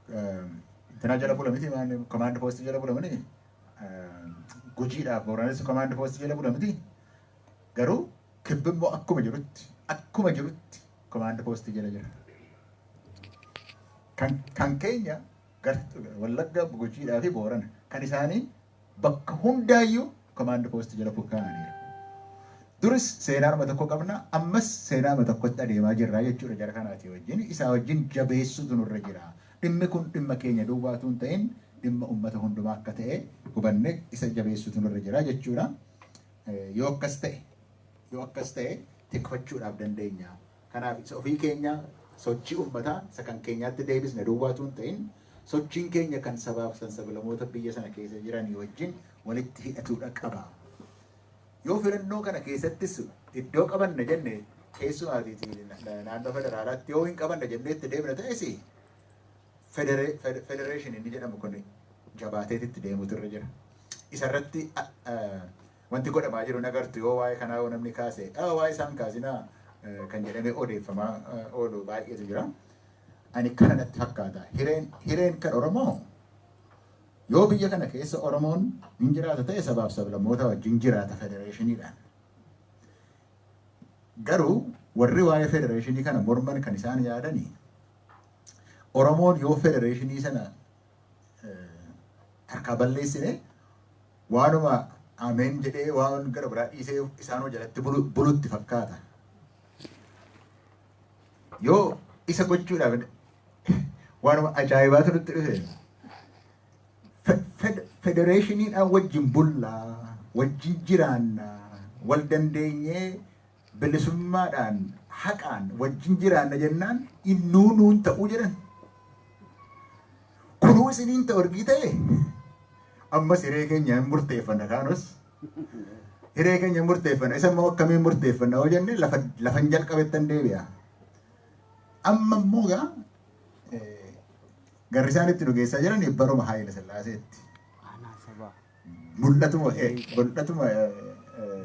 intanaa jala bula miti command post jala bula miti. Gujiidhaaf Booraanis command post jala bula miti. Garuu kibbimmoo akkuma jirutti command post jala jira. Kan keenya Wallagga Gujiidhaa fi Boorana kan isaanii bakka hundaayyuu command post jala kaa'aniiru. Duris seenaadhuma tokko qabna, ammas seenaadhuma tokkotti adeemaa jirra jechuudha jara kanaati wajjin. Isaa wajjin jabeessuutu nurra jira. Dhimmi kun dhimma keenya duwwaatu hin ta'in dhimma uummata hundumaa akka ta'e hubanne isa jabeessuutu nurra jira jechuudha. Yoo akkas ta'e tikfachuudhaaf dandeenya. Kanaaf isa ofii keenya sochii uummataa isa kan keenyaatti deebisne duwwaatu hin ta'in sochiin keenya kan sabaaf sablammoota biyya sana keessa jiranii wajjin walitti hidhatuudha qaba. Yoo filannoo kana keessattis iddoo qabanna jenne keessumaatiiti naannoo federaalaatti yoo hin qabanna jennee itti deemna ta'es federeeshinii inni jedhamu kun jabaateetitti deemuutu irra jira. Isarratti wanti godhamaa jiru nagartu yoo waa'ee kanaa yoo namni kaase waa'ee isaan kaasinaa kan jedhamee odeeffamaa oolu baay'eetu jira. Ani kana natti fakkaata. Hireen kan Oromoo yoo biyya kana keessa Oromoon hin jiraata ta'e sabaaf sablammoota wajjin jiraata federeeshiniidhaan. Garuu warri waa'ee federeeshinii kana morman kan isaan yaadanii Oromoon yoo federeeshinii sana harkaa balleessine waanuma ameen jedhee waan gara biraa dhiisee isaanoo jalatti bulutti fakkaata. Yoo isa gochuudhaaf waanuma ajaa'ibaatu nutti dhufe. Federeeshiniidhaan wajjin bullaa, wajjin jiraannaa, wal dandeenyee bilisummaadhaan haqaan wajjin jiraanna jennaan innuu nuun ta'uu jedhan. Kunuu isiniin ta'u argii ta'e ammas hiree keenya hin murteeffanna kaanus. Hiree keenya hin murteeffanna. Isa immoo akkamiin murteeffanna yoo jenne lafan jalqabettan deebi'a. Amma immoo garri isaan itti dhugeessaa jiran baruma Haayila Sillaaseetti. Mul'atuma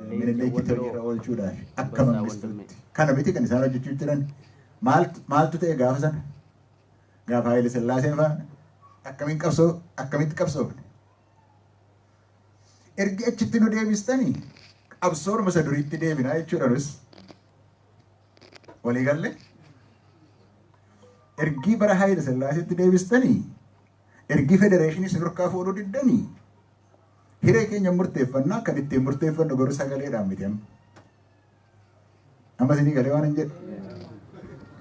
minileekitti hojiirra oolchuudhaan akka mangistuutti. Kana miti kan isaan hojjechuu jiran maaltu ta'e gaafa sana? Gaafa Haayila Sillaaseen faana akkamitti qabsoofne? Ergi achitti nu deebistanii qabsooruma isa duriitti deebinaa jechuudhaanus walii galle. Ergi bara Haayila Sillaaseetti deebistanii ergi federeeshinii sadarkaa fuudhuu diddanii hiree keenya murteeffannaa kan ittiin murteeffannu garuu sagaleedhaan miti amma. Amma isinii galee waan hin jedhu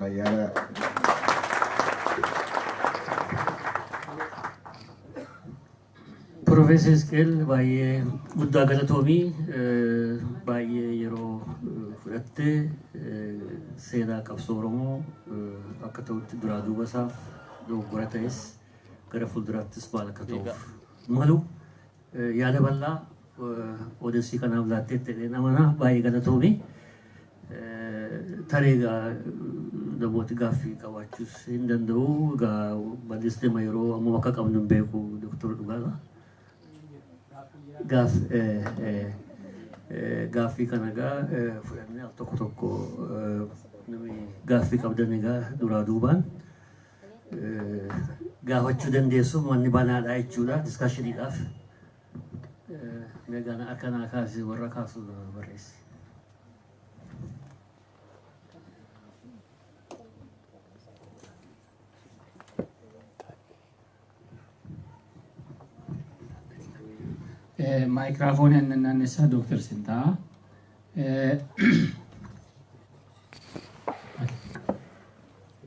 fayyaa. Prof Hisqeel baay'ee guddaa galatoomii baay'ee yeroo fudhattee seenaa qabsoo Oromoo akka ta'utti duraa duuba isaaf dogoggora ta'es gara fuulduraattis maal akka ta'uuf malu yaada bal'aa odeessii kanaaf laattee ta'ee namanaa baay'ee galatoomii. Tareegaa namooti gaaffii qabaachuus hin danda'u. Bal'isnema yeroo ammoo akka qabnu hin beeku Dooktor Dhugaadha. Gaaffii kana fudhannee al tokko tokko namni gaaffii qabdan egaa duraa duubaan gaafachuu dandeessu manni banaadha jechuudha diskaashiniidhaaf. Meegaan akkanaa kaasee warra kaasu barreessi. Microphone and Nessa Dr. Sinta.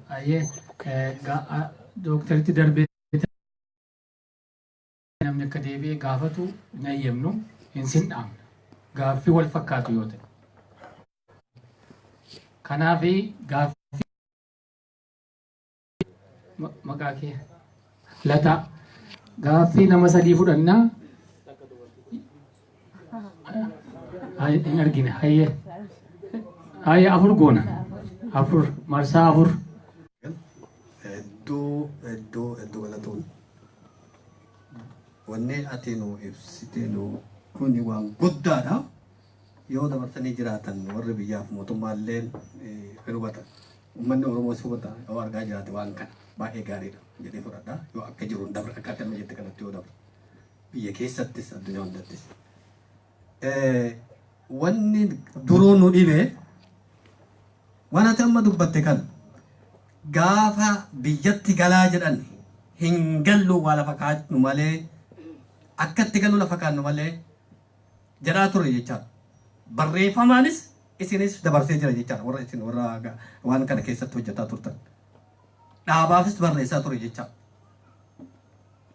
Aye, Dr. Tidarbe namni akka deebi'ee gaafatu hin eeyyamnu hin sindhaamne. Gaaffii wal fakkaatu yoo ta'e. Kanaaf gaaffii maqaa kee lataa gaaffii nama sadii fudhannaa hin argine hayyee afur goona afur marsaa afur. Hedduu galatoon wanni ati nu ibsite nu kuni waan guddaadha. Yoo dabarsanii jiraatan warri biyyaaf mootummaalleen hubatan uummanni Oromoo si hubata yoo argaa jiraate waan kana baay'ee gaariidha jedhee fudhadha. Yoo akka jiru dabra akka akkana jette kanatti yoo dabra biyya keessattis addunyaa hundattis wanni duruu nu dhibee waan ati amma dubbatte kana gaafa biyyatti galaa jedhan hin gallu waa lafa kaa'annu malee akkatti galuu lafa kaa'annu malee jedhaa ture jechaadha. Barreeffamaanis isinis dabarsee jira jechaadha. Warra isin warra waan kana keessatti hojjetaa turtan dhaabaafis barreessaa ture jechaadha.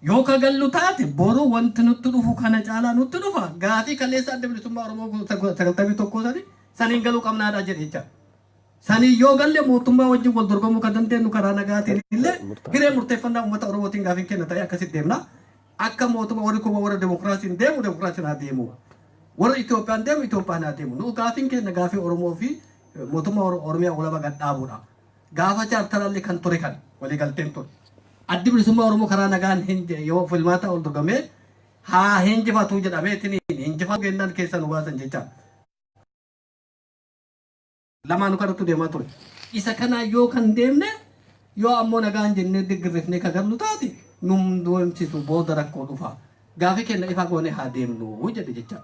Yoo ka gallu taate boru wanti nutti dhufu kana caalaa nutti dhufa. Gaafii kaleessa adda bilisummaa Oromoo 91 saniin galuu qabnaadha jedhe jechaadha. Sanii yoo galle mootummaa wajjin wal dorgomuu kan dandeenyu karaa nagaatiin illee hiree murteeffannaa uummata Oromootiin gaafiin kenna ta'ee akkasitti deemna. Akka mootummaa warri kuma warra demokiraasiin deemu demokiraasiin haa deemu. Warra Itoophiyaan deemu Itoophiyaan haa deemu. Nu gaafiin kenna gaafii Oromoo fi mootummaa Oromiyaa walaba gad dhaabuudha. Gaafa chaartarallee kan ture kan walii galteen ture. Addi bilisummaa Oromoo karaa nagaan yoo filmaata ol dorgomee haa hinjifatu jedhameetiin hinjifatu kennaan keessa nu baasan jecha. Lamaan kanatu deemaa ture. Isa kana yoo kan deemne yoo ammoo nagaan jennee deggirrifnee ka gallu taate num doomsisu booda rakkoo dhufa. Gaafii kenna ifa goone haa deemnu jedhe jecha.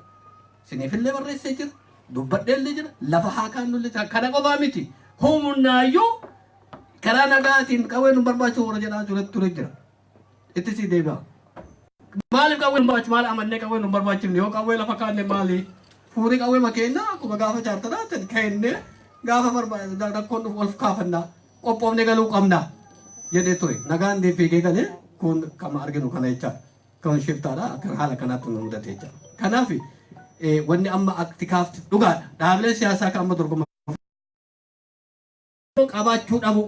Siniifillee barreessee jira. Dubbadheellee jira. Lafa haa kaannullee kana qofaa miti. Humnaayyuu karaa nagaatiin qawwee nu barbaachisu warra jedhaa ture jira. Itti si deebi'a. Maaliif qawwee nu barbaachisu maal amannee qawwee nu barbaachifne yoo qawwee lafa kaanne maali? Furii qawwee makeenna akkuma gaafa chaartaraa kennee gaafa barbaadu rakkoon dhufu ol kaafannaa qophoofne galuu qabna jedhee ture. Nagaan deefiigee galee kun kama arginu kana jecha kan shiftaadha akka haala kanaatti nu mudate jecha. Kanaaf wanni amma akti kaafti dhugaadha. Dhaabilee siyaasaa kan amma dorgomaa qabaachuu dhabu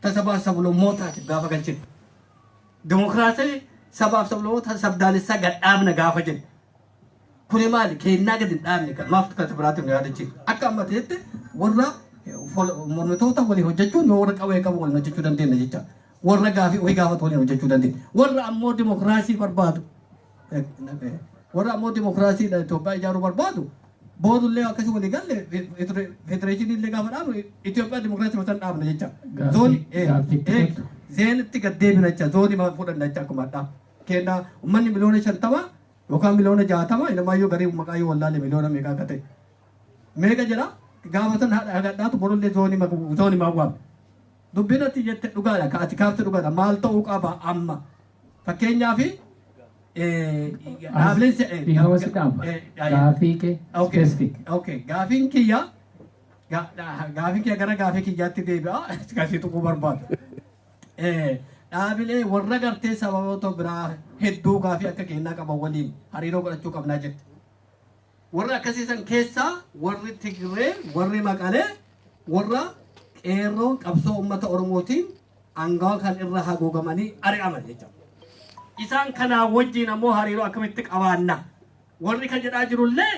tasabaa sablammootaati gaafa galchine. Dimokiraasii sabaaf sablammoota sabdaalessaa gad dhaabna gaafa jedhe. Kuni maali kennaa gadi hin dhaabne kan maaf kan biraatiif yaadachiisu. Akka amma ta'etti warra mormitoota walii hojjechuun yoo warra qawwee qabu waliin hojjechuu dandeenya jecha. Warra gaafii wayii gaafatu waliin hojjechuu dandeenya. Warra ammoo dimokiraasii barbaadu. Warra ammoo dimokiraasii Itoophiyaa ijaaruu barbaadu boodullee akkasii walii galle federeeshinii illee gaafa dhaabnu Itoophiyaa dimokiraasii masan dhaabna jecha. Zooni zeenitti gad deebina jecha zoonii fudhanna jecha akkuma addaa. Kennaa uummanni miliyoona 50 yookaan miliyoona 60 inamaayyuu garii maqaayyuu wallaalee miliyoona meeqa akka ta'e. Meeqa jedha gaafa san hagadhaatu borullee zoonii maawwaam. Dubbinatti jette dhugaadha ka ati kaafte dhugaadha maal ta'uu qaba amma. Fakkeenyaaf gaafii kee specific. Gaafiin kiyya gara gaafii kiyyaatti deebi'a kasii tuquu barbaadu. Dhaabilee warra gartee sababoota biraa hedduu gaafii akka kennaa qaban waliin hariiroo godhachuu qabnaa jette. Warra akkasiisan keessaa warri Tigree, warri Maqalee, warra qeerroo qabsoo uummata Oromootiin aangawa kan irra haguugamanii ari'aman jechuudha. Isaan kanaa wajjin ammoo hariiroo akkamitti qabaanna. Warri kan jedhaa jirullee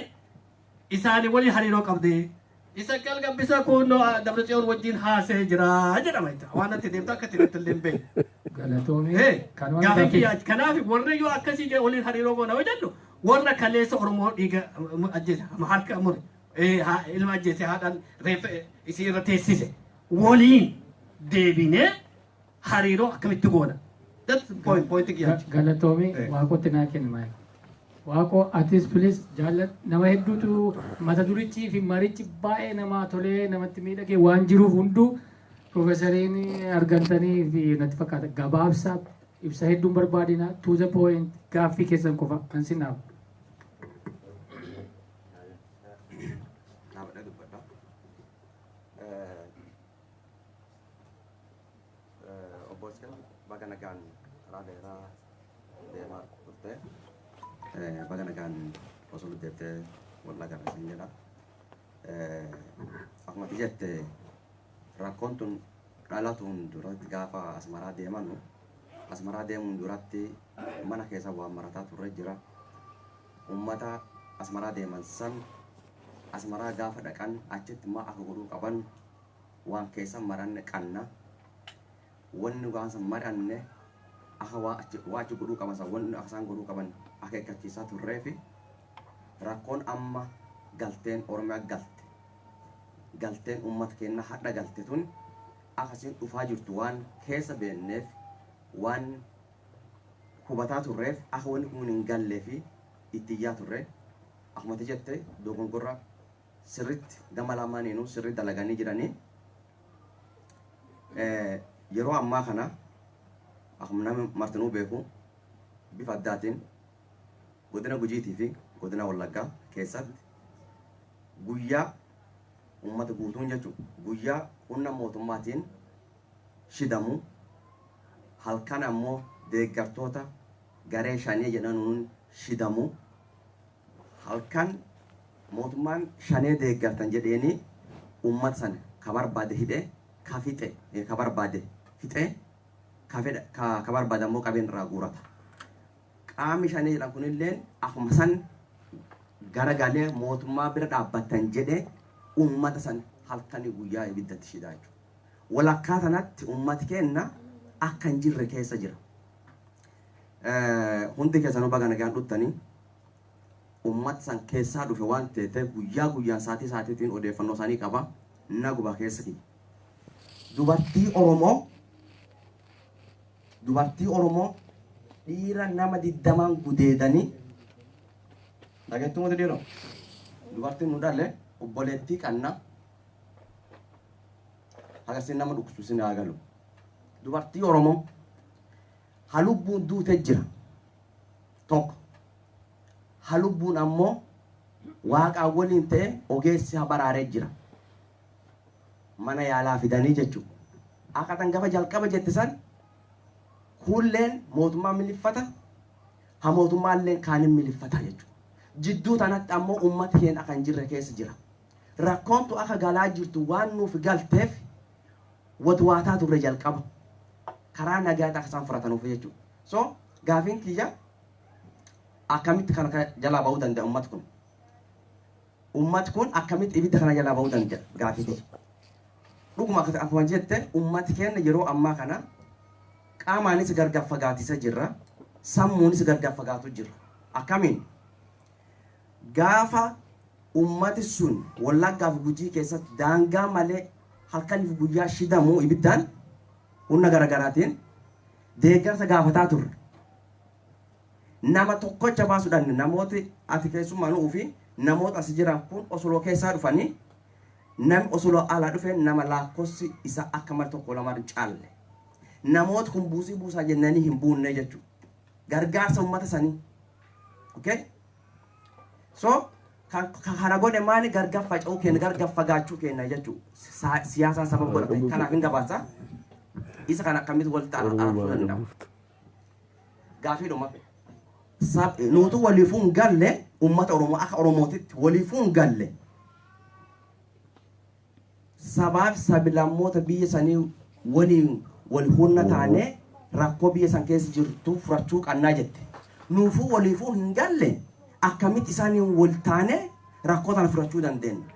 isaanii walii hariiroo qabdee. Hisqeel Gabbisaa kun Dabratsiyoon wajjin haasee jira jedhama jechuudha. Waan ati deemtu akka itti illee beeku. Kanaaf warri yoo akkasii waliin hariiroo goona yoo jennu warra kaleessa Oromoo dhiiga ajjeese harka mure ilma ajjeese haadhaan reeffa isii irra teessise waliin deebinee hariiroo akkamitti goona. That's point kiyyaati. Galatoomii waaqotti naa kenni maal. Waaqoo atis please jaallat nama hedduutu mata durichii fi marichi baay'ee nama tolee namatti miidhagee waan jiruuf hunduu Profeesariin argantanii fi natti fakkaata gabaabsaa ibsa hedduun barbaadina to the point gaaffii keessan qofa kan sinaaf. Hisqeel baga nagaan karaa dheeraa deemaa turte baga nagaan osoo deebitee wal agarsiisin jedha. Akkuma jette rakkoon tun dhalatuun duratti gaafa asmaraa deemanu asmaraa deemuun duratti mana keessa waan marataa turre jira. Uummata asmaraa deeman san asmaraa gaafa dhaqan achitti maa akka godhuu qaban waan keessa maranne qanna wanni waan san maranne akka waa achi godhuu qaban san wanni akka isaan godhuu qaban akeekkachiisaa turree fi rakkoon amma galteen Oromiyaa galteen uummata keenya hadha galte tun akkasiin dhufaa jirtu waan keessa beenneef waan hubataa turreef akka wanni kun hin gallee fi itti iyyaa turre akkuma jette dogongorra sirriitti gama lamaaniinuu sirrii dalaganii jiranii yeroo ammaa kana akkuma namni martinuu beeku bifa addaatiin godina Gujiitii fi godina Wallaggaa keessatti guyyaa uummata guutuun jechuudha guyyaa humna mootummaatiin shidamu halkan ammoo deeggartoota garee shanii jedhanuun shidamu halkan mootummaan shanee deeggartan jedheeni uummata sana ka barbaade hidhee ka fixe ka barbaade fixee ka barbaade ammoo qabeen irraa guurata. Qaamni shanee jedhan kunilleen akkuma san garagalee mootummaa bira dhaabbattan jedhee uummata san halkanii guyyaa ibiddatti shidaa jechuudha. Walakkaa kanatti uummati keenya akka hin jirre keessa jira. Hundi keessanuu baga nagaan dhuftanii uummata san keessaa dhufe waan ta'eef guyyaa guyyaan saatii saatiitiin odeeffannoo isaanii qaba naguba keessa kiyya. Dubartii Oromoo dhiira nama 20 gudeedanii dhageettumatu dhiiroo dubartiin nu dhalle obboleettii qannaa hagasiin nama dhukkubsuusin haa galu. Dubartii Oromoo halubbuun duute jira tokko halubbuun ammoo waaqaa waliin ta'e ogeessi baraaree jira mana yaalaa fidanii jechuudha. Akkatan gafa jalqaba jette san kulleen mootummaa miliffata ha mootummaalleen kaanin miliffata jechuudha. Jidduu tanatti ammoo uummati keenya akka hin jirre keessa jira. Rakkoontu akka galaa jirtu waan nuuf galteef watwaataa turre jalqaba karaa nagaatti akka isaan furatanuuf jechuudha. So gaafiin kiyya akkamitti kana jalaa ba'uu danda'a uummati kun? Uummati kun akkamitti ibidda kana jalaa ba'uu danda'a gaafii kiyya. Dhuguma akkuma jette uummati keenya yeroo ammaa kana qaamaanis gargar fagaatisa jirra sammuunis gargar fagaatu jirra. Akkamiin? Gaafa uummati sun Wallaggaa fi Gujii keessatti daangaa malee halkaniif guyyaa shidamu ibiddaan humna garaagaraatiin deeggarsa gaafataa turre. Nama tokkocha baasuudhaan namooti ati keessumaa nu'uu fi namoota as jiran kun Osoloo keessaa dhufanii namni Osoloo alaa dhufe nama lakkoofsi isa akka mal tokko lamaan caalle. Namoota kun buusii buusaa jennanii hin buunne jechuudha. Gargaarsa uummata sanii. Okay? So kana godhe maali gargar faca'uu keenya gargar fagaachuu keenya jechuudha. Siyaasaan sababa godhate kanaaf hin gabaasa. Isa kana akkamitti walitti argachuu danda'u? Gaafiidhuma. Nuutu waliifuu hin galle uummata Oromoo akka Oromootitti waliifuu hin galle. Sabaaf sabilammoota biyya sanii waliin wal hunna taanee rakkoo biyya san keessa jirtu furachuu qannaa jette. Nuufuu waliifuu hin galle akkamitti isaanii wal taanee rakkoo tana furachuu dandeenya.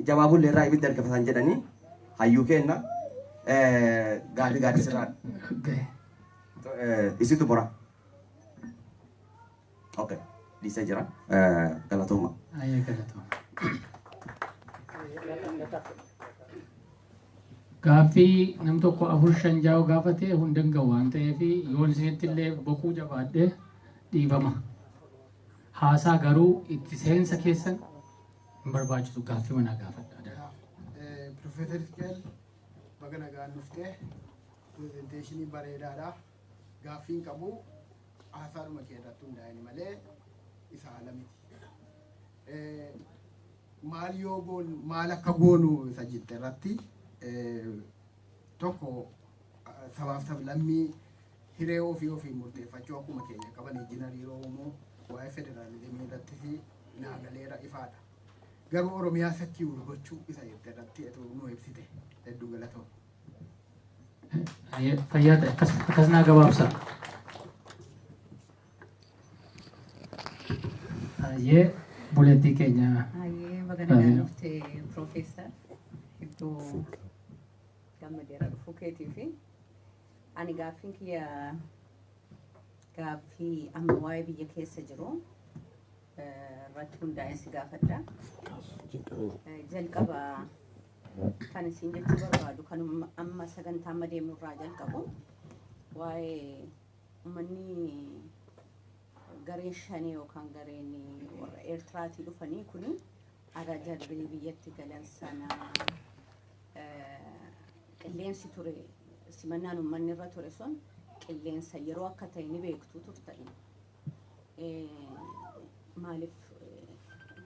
Jawaabullee irraa ibidda argatan jedhanii hayyuu kenna gaadhi sirraa isitu bora. Okay, dhiisee jira galatooma. Ayyee galatooma. Gaaffii nam tokko 4-5 jaa'u gaafate hundan gahu waan ta'eef yoon isinitti illee boquu jabaadhee dhiifama. Haasaa garuu itti seensa keessan hin barbaachisu gaaffii manaa gaafadha. Prof Hisqeel baga nagaan dhuftee presenteeshinii bareedaadha. Gaaffiin qabu haasaadhuma kee irratti hundaa'ani malee isa ala miti. Maal yoo goonu maal akka goonu isa jette irratti tokko sabaaf sablammii hiree ofii murteeffachuu akkuma keenya qaban injiinarii Oromoo waa'ee federaalizimii irratti naagaleera ifaadha. Garuu Oromiyaa sakiiwul gochuu isa irratti nu ibsite hedduu galatoom. Fayyaa ta'e akkas naa gabaabsa. Ayyee buleettii keenya. Ayyee bagana dhufte Profeesar hedduu gammadeera dhufuu keetii fi ani gaaffiin kiyya gaaffii amma waa'ee biyya keessa jiru irratti hundaa'een si gaafadha. Jalqaba kan isin jechuu barbaadu kan amma sagantaa amma deemnu irraa jalqabu waa'ee uummanni gareen shanii yookaan gareen warra Eertiraatii dhufanii kuni arajarrii biyyatti galan sana qilleensi ture simannaan uummanni irra ture sun qilleensa yeroo akka ta'e ni beektu turtani. Maaliif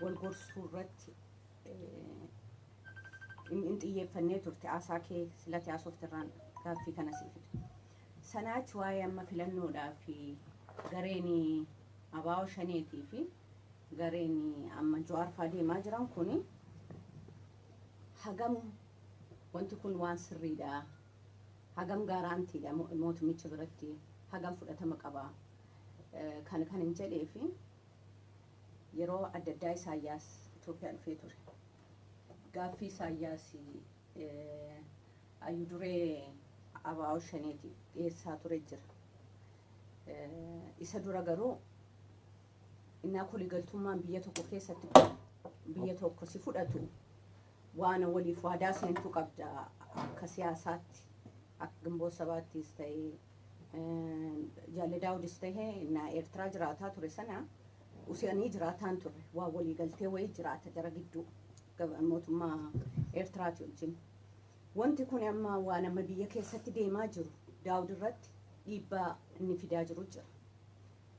wal gorsuu irratti in xiyyeeffannee turte haasaa kee silatti haasoftirraan gaaffii kana siifidha. Sanaachi waa'ee amma filannoodhaa fi gareen abaa'oo shaneetii fi gareen amma Jawaar deemaa jiran kuni hagam wanti kun waan sirriidha, hagam gaaraantiidha mootummicha biratti, hagam fudhatama qaba kan hin jedhee fi yeroo adda addaa Isaayyaas Itoophiyaa dhufee ture. Gaaffii Isaayyaas ayyuu duree abaa'oo shaneetiif dhiyeessaa ture jira. Isa dura garuu innaa koligaltummaan biyya tokko keessatti biyya tokko si fudhatu waan waliif waadaa seentuu qabda akka siyaasaatti akka Gimboo Sabaattis ta'ee Jaalle Daawudis ta'ee innaa Eertiraa jiraataa ture sana usanii jiraataan ture waa walii galtee wayii jiraata jara gidduu mootummaa Eertiraati wajjin. Wanti kun amma waan amma biyya keessatti deemaa jiru Daawud irratti dhiibbaa inni fidaa jiru jira.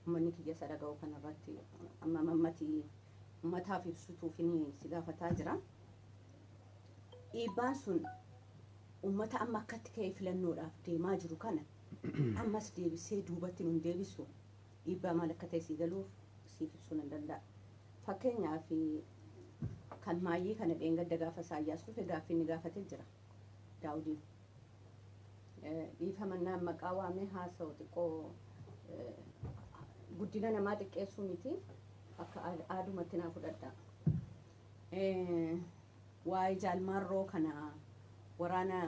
Uummanni kiyya sadaqa'uu kanarratti amma uummataaf ibsutuuf inni si gaafataa jira. Dhiibbaan sun uummata amma akkatti ka'ee filannoodhaaf deemaa jiru kana ammas deebisee duubatti nun deebisu dhiibbaa maal akka ta'e si galuuf siif ibsuu nan danda'a. Fakkeenyaaf kan maayyii kana dheengadda gaafa Isaayyaas dhufe gaaffii inni gaafatee jira Daawudiin. Dhiifamannaan maqaa waamee haasa'u xiqqoo guddina namaa xiqqeessuu miti akka aadumatti naa fudhadha. Waa'ee jaalmarroo kana waraana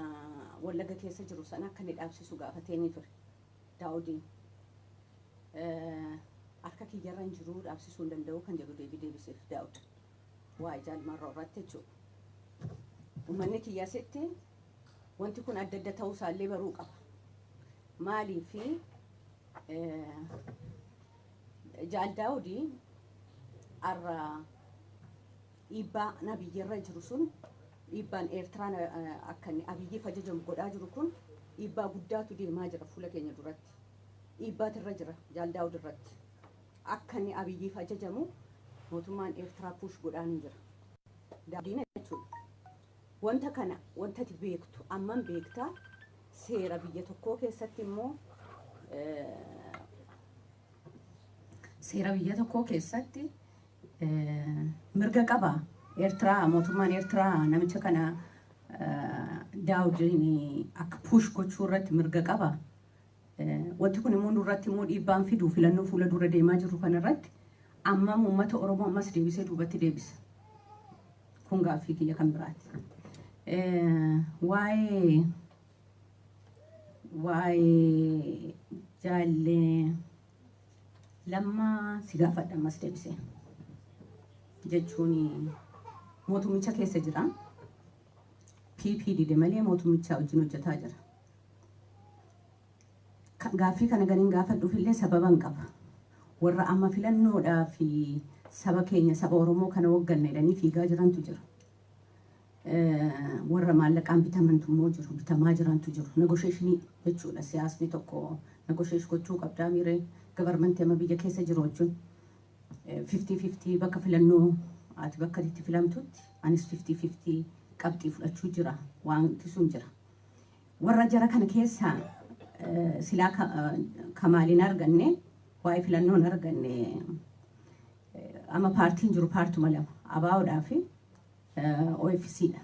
Wallagga keessa jiru sana akka inni dhaabsisu gaafatee ni ture Daawudiin. Harka kiyyarra hin jiru dhaabsisuu hin danda'u kan jedhu deebiseef Daawud waa'ee jaalmarroo irratti jechuudha. Uummanni kiyyasitti wanti kun adda adda ta'uu isaallee baruu qaba. Maaliifi Jaal Daawudii har'a dhiibbaa nabiyyarra jiru sun dhiibbaan Eertiraan akka Abiyyiif ajajamu godhaa jiru kun dhiibbaa guddaatu deemaa jira fuula keenya duratti. Dhiibbaatu irra jira Jaal Daawud irratti. Akka inni Abiyyiif ajajamu mootummaan Eertiraa puush godhaan hin jira. Daawudiin jechuudha. Wanta kana wanta ati beektu amman beektaa seera biyya tokkoo keessatti immoo seera biyya tokkoo keessatti mirga qaba. Eertiraa mootummaan Eertiraa namicha kana Daawudiin akka puush gochuu irratti mirga qaba. Wanti kun immoo nurratti immoo dhiibbaan fiduu filannoo fuula dura deemaa jiru kanarratti amma uummata Oromoo ammas deebisee duubatti deebisa. Kun gaaffii kiyya kan biraati. Waa'ee jaallee lammaa si gaafadha ammas deebisee jechuun mootummicha keessa jira. PPD malee mootummicha wajjin hojjetaa jira. Gaaffii kana ganiin gaafadhuuf illee sababan qaba. Warra amma filannoodhaa fi saba keenya saba Oromoo kana wagganne jedhanii fiigaa jirantu jira. Warra maallaqaan bitamantu immoo jiru, bitamaa jirantu jiru. Negotiationii jechuudha. Siyaasni tokko negotiation gochuu qabdaa miiree gabarmantii amma biyya keessa jiru wajjin 50-50 bakka filannoo ati bakka itti filamtutti anis 50-50 qabxii fudhachuu jira. Wanti sun jira. warra jara kana keessa silaa kamaaliin arganne waa'ee filannoon arganne amma paartiin jiru paartuma lama ABO'dhaa fi OFC'dha.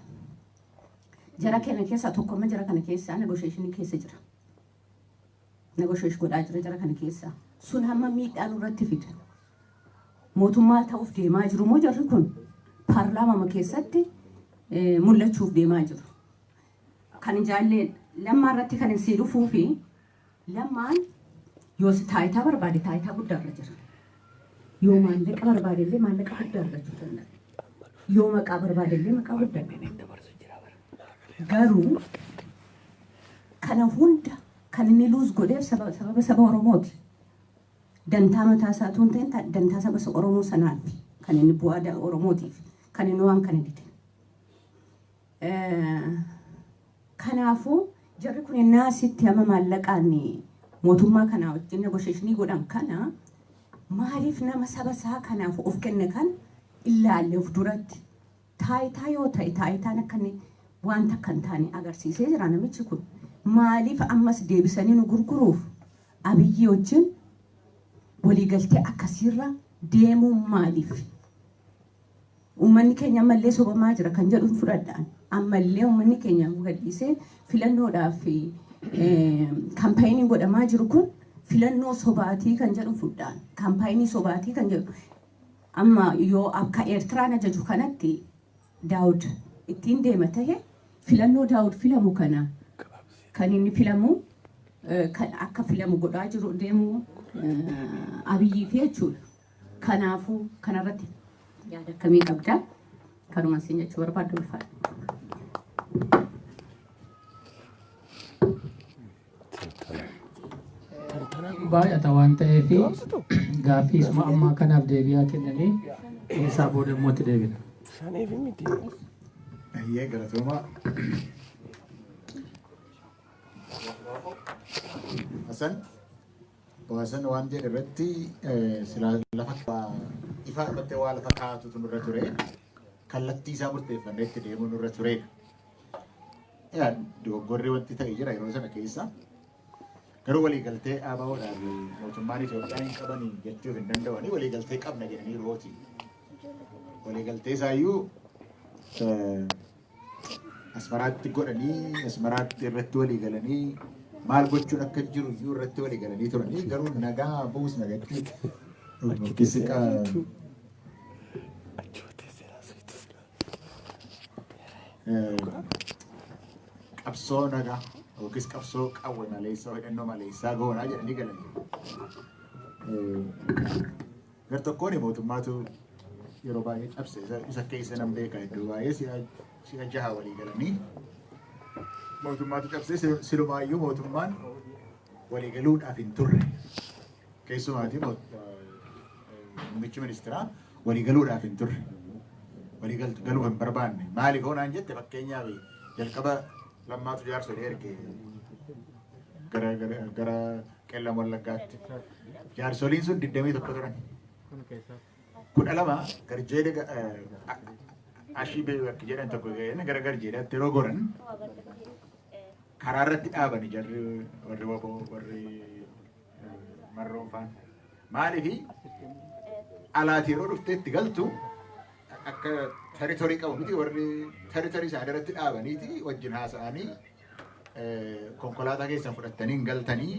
Jara kana keessa tokkomma jara kana keessa negotiation keessa jira. Negotiation godhaa jira jara kana keessa. Sun hamma miidhaan irratti fida. Mootummaa ta'uuf deemaa jiru moo jarri kun paarlaamaa keessatti mul'achuuf deemaa jiru. Kan jaalleen lammaa irratti kan isin dhufuu fi lammaan yoo taayitaa barbaade taayitaa guddaa irra jira. Yoo maallaqa barbaade illee maallaqa guddaa argachuu danda'a. Yoo maqaa barbaade illee maqaa guddaa garuu kana hunda kan inni luus godheef sababa saba Oromooti. Dantaa mataa isaa tuun ta'in dantaa saba Oromoo sanaati. Kan inni bu'aa Oromootiif kan inni waan kana dide. Kanaafuu jarri kun innaa asitti amma maallaqaan mootummaa kanaa wajjin negotiationii godhan kana maaliif nama saba isaa kanaaf of kenne kan ilaalle of duratti taayitaa yoo ta'e taayitaan akka wanta kan taane agarsiisee jira namichi kun maaliif ammas deebisanii nu gurguruuf Abiyyi wajjin waliigaltee akkasiirra deemuu maaliif uummanni keenya ammallee sobamaa jira kan jedhu fudhadhaan ammallee uummanni keenya gadhiisee filannoodhaaf kaampaayinii godhamaa jiru kun filannoo sobaatii kan jedhu fudhaan kaampaayinii sobaatii kan jedhu amma yoo akka Eertiraan ajaju kanatti Daawud ittiin deema ta'e filannoo Daawud filamu kana kan inni filamu kan akka filamu godhaa jiru deemu Abiyyi fi jechuudha. Kanaafuu kanarratti yaada akkamii qabda? Kanuma isin jechuu barbaaddu ulfaadha. Baay'ata waan ta'eef gaaffii isuma ammaa kanaaf deebi'aa kennanii isaa booda immoo itti deebina. Ayyee galatooma. Hasan waan jedhe irratti silaa lafa ifa dhabattee waa lafa kaa'atutu nurra ture. Kallattii isaa murteeffannee itti deemuu nurra turedha. Dogoggorri wanti ta'e jira yeroo sana keessa. Garuu waliigaltee ABO'dhaan mootummaan Itoophiyaa hin qabanii jechuuf hin danda'anii waliigaltee qabna jedhanii rooti. Waliigaltee isaayyuu asmaraatti godhanii asmaraatti irratti waliigalanii maal gochuun akka jiru iyyuu irratti waliigalanii turanii garuu nagaa bu'us nagatti qabsoo nagaa yookiis qabsoo qawwe maleessaa hidhannoo maleessaa goonaa jedhanii galanii. Gar tokkoon mootummaatu yeroo baay'ee cabse isa keessa nam beekaa iddoo baay'ee si'a jaha walii galanii mootummaatu cabse silumaayyuu mootummaan waliigaluudhaaf hin turre. Keessumaatii muummichi ministeeraa waliigaluudhaaf hin turre. Waliigaluu hin barbaanne. Maaliif hoonaan jette fakkeenyaaf jalqaba lammaatu jaarsolee ergee gara qeellam wallaggaatti. Jaarsoliin sun 21 turan. 12 garjeeda ashii bakki jedhan tokko ga'een gara garjeedaatti yeroo goran karaa irratti dhaabani jarri warri waboo warri marroonfaan. Maaliif alaati yeroo dhufteetti galtu akka territorii qabu miti warri territorii isaanii irratti dhaabaniiti wajjin haasa'anii konkolaataa keessan fudhattanii galtanii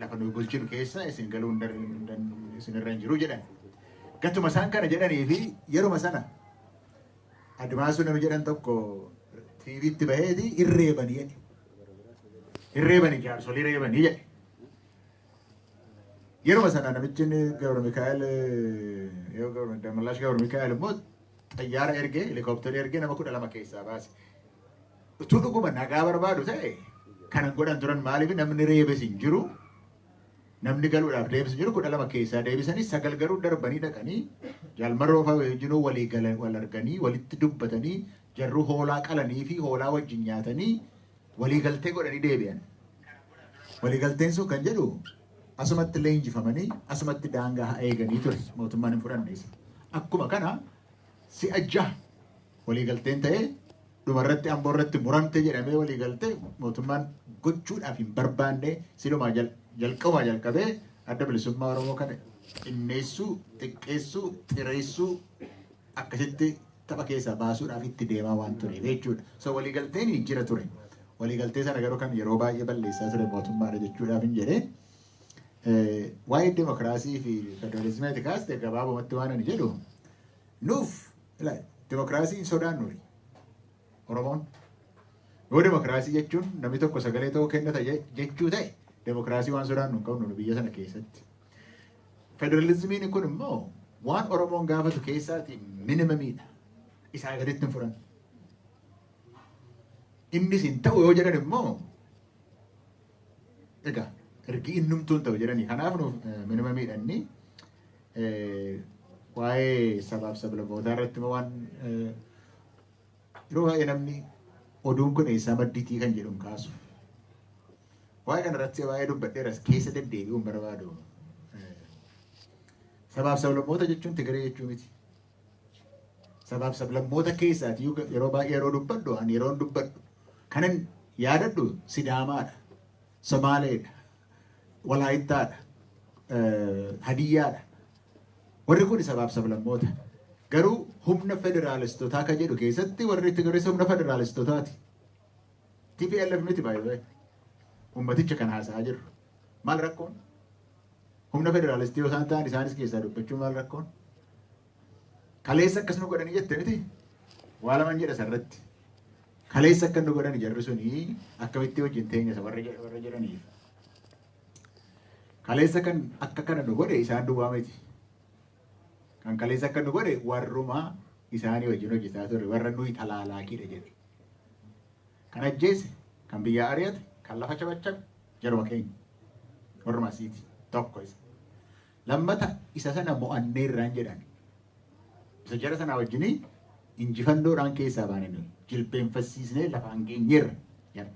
lafa nuyi bulchinu keessa isin galuu isin irra hin jiru jedhan. Gattuma isaan kana jedhanii fi yeruma sana Admaasuu nama jedhan tokko TV'tti baheeti irreebanii jedhe. Irreebanii jaarsolii reebanii jedhe. Yeruma sana namichi Gabra Mikaa'el yoo Damallaash Gabra Mikaa'el immoo xayyaara ergee helikoophitara ergee nama 12 keessaa baase. Utuu dhuguma nagaa barbaadu ta'e kanan godhan turan maaliif namni reebes hin jiru. Namni galuudhaaf deebisu jiru 12 keessaa deebisanii 9 garuu darbanii dhaqanii jaalmarroo fa'aa wajjin wal arganii walitti dubbatanii jarru hoolaa qalanii fi hoolaa wajjin nyaatanii waliigaltee godhanii deebi'an. Waliigalteen sun kan jedhu asumatti illee injifamanii asumatti daangaa eeganii ture mootummaan hin fudhanne. Akkuma kana si'a jaha waliigalteen ta'ee dhumarratti amboo irratti muramte jedhamee walii galtee mootummaan gochuudhaaf hin barbaanne silumaa jalqabumaa jalqabee adda bilisummaa Oromoo kana xinneessuu, xiqqeessuu, xireessuu akkasitti tapha keessaa baasuudhaaf itti deemaa waan ture jechuudha. So waliigalteen jira ture. Waliigaltee sana garuu kan yeroo baay'ee balleessaa ture mootummaadha jechuudhaaf hin jedhee. Waa'ee dimokiraasii fi federalizimii kaaste gabaabumatti waan ani jedhu nuuf dimokiraasii hin sodaannu Oromoon. Yoo dimokiraasii jechuun namni tokko sagalee ta'uu kennata jechuu ta'e dimokiraasii waan sodaannu hin qabnu biyya sana keessatti. Federalizimiin kun immoo waan Oromoon gaafatu keessaatii minimamiidha. Isaa gaditti hin furan. Innis hin ta'u yoo jedhan immoo egaa ergi innumtuun ta'u jedhanii kanaaf nuuf minimamiidha inni waa'ee sabaaf sablammootaa irratti waan yeroo baay'ee namni oduun kun eessaa maddiitii kan jedhu kaasu. Waa'ee kanarratti waa'ee dubbadheeras keessa deddeebi'uun barbaadu. Sabaaf sablammoota jechuun Tigiree jechuu miti. Sabaaf sablammoota keessaati yeroo baay'ee yeroo dubbadhu ani yeroon dubbadhu kanan yaadadhu Sidaamaadha, Somaaleedha, Walaayittaadha, Hadiyyaadha. Warri kun sabaaf sablammoota. Garuu humna federaalistotaa kan jedhu keessatti warri Tigiree humna federaalistootaati. TPLF miti baay'ee. Ummaticha kan haasa'aa jirru. Maal rakkoon? Humna federaalistii yoo isaan ta'an isaanis keessaa dubbachuun maal rakkoon? Kaleessa akkas nu godhanii jette miti? Waa laman jedha sarratti. Kaleessa akka nu godhani jarri suni akkamitti wajjin teenya isa warra jedhaniif. Kaleessa kan akka kana nu godhe isaan duwwaa miti. Kan kaleessa akka nu godhe warrumaa isaanii wajjin hojjetaa turre warra nuyi talaalaakiidha jedhe. Kan ajjeese, kan biyyaa ari'ate, kan lafa cabachabe jaruma keenya. Warruma asiiti. Tokko isa. Lammata isa sana mo'annee irraan jedhan. Isa jara sana wajjinii injifannoodhaan keessaa baane nuyi jilbeenfachiisnee lafaan geenyeerra jedha.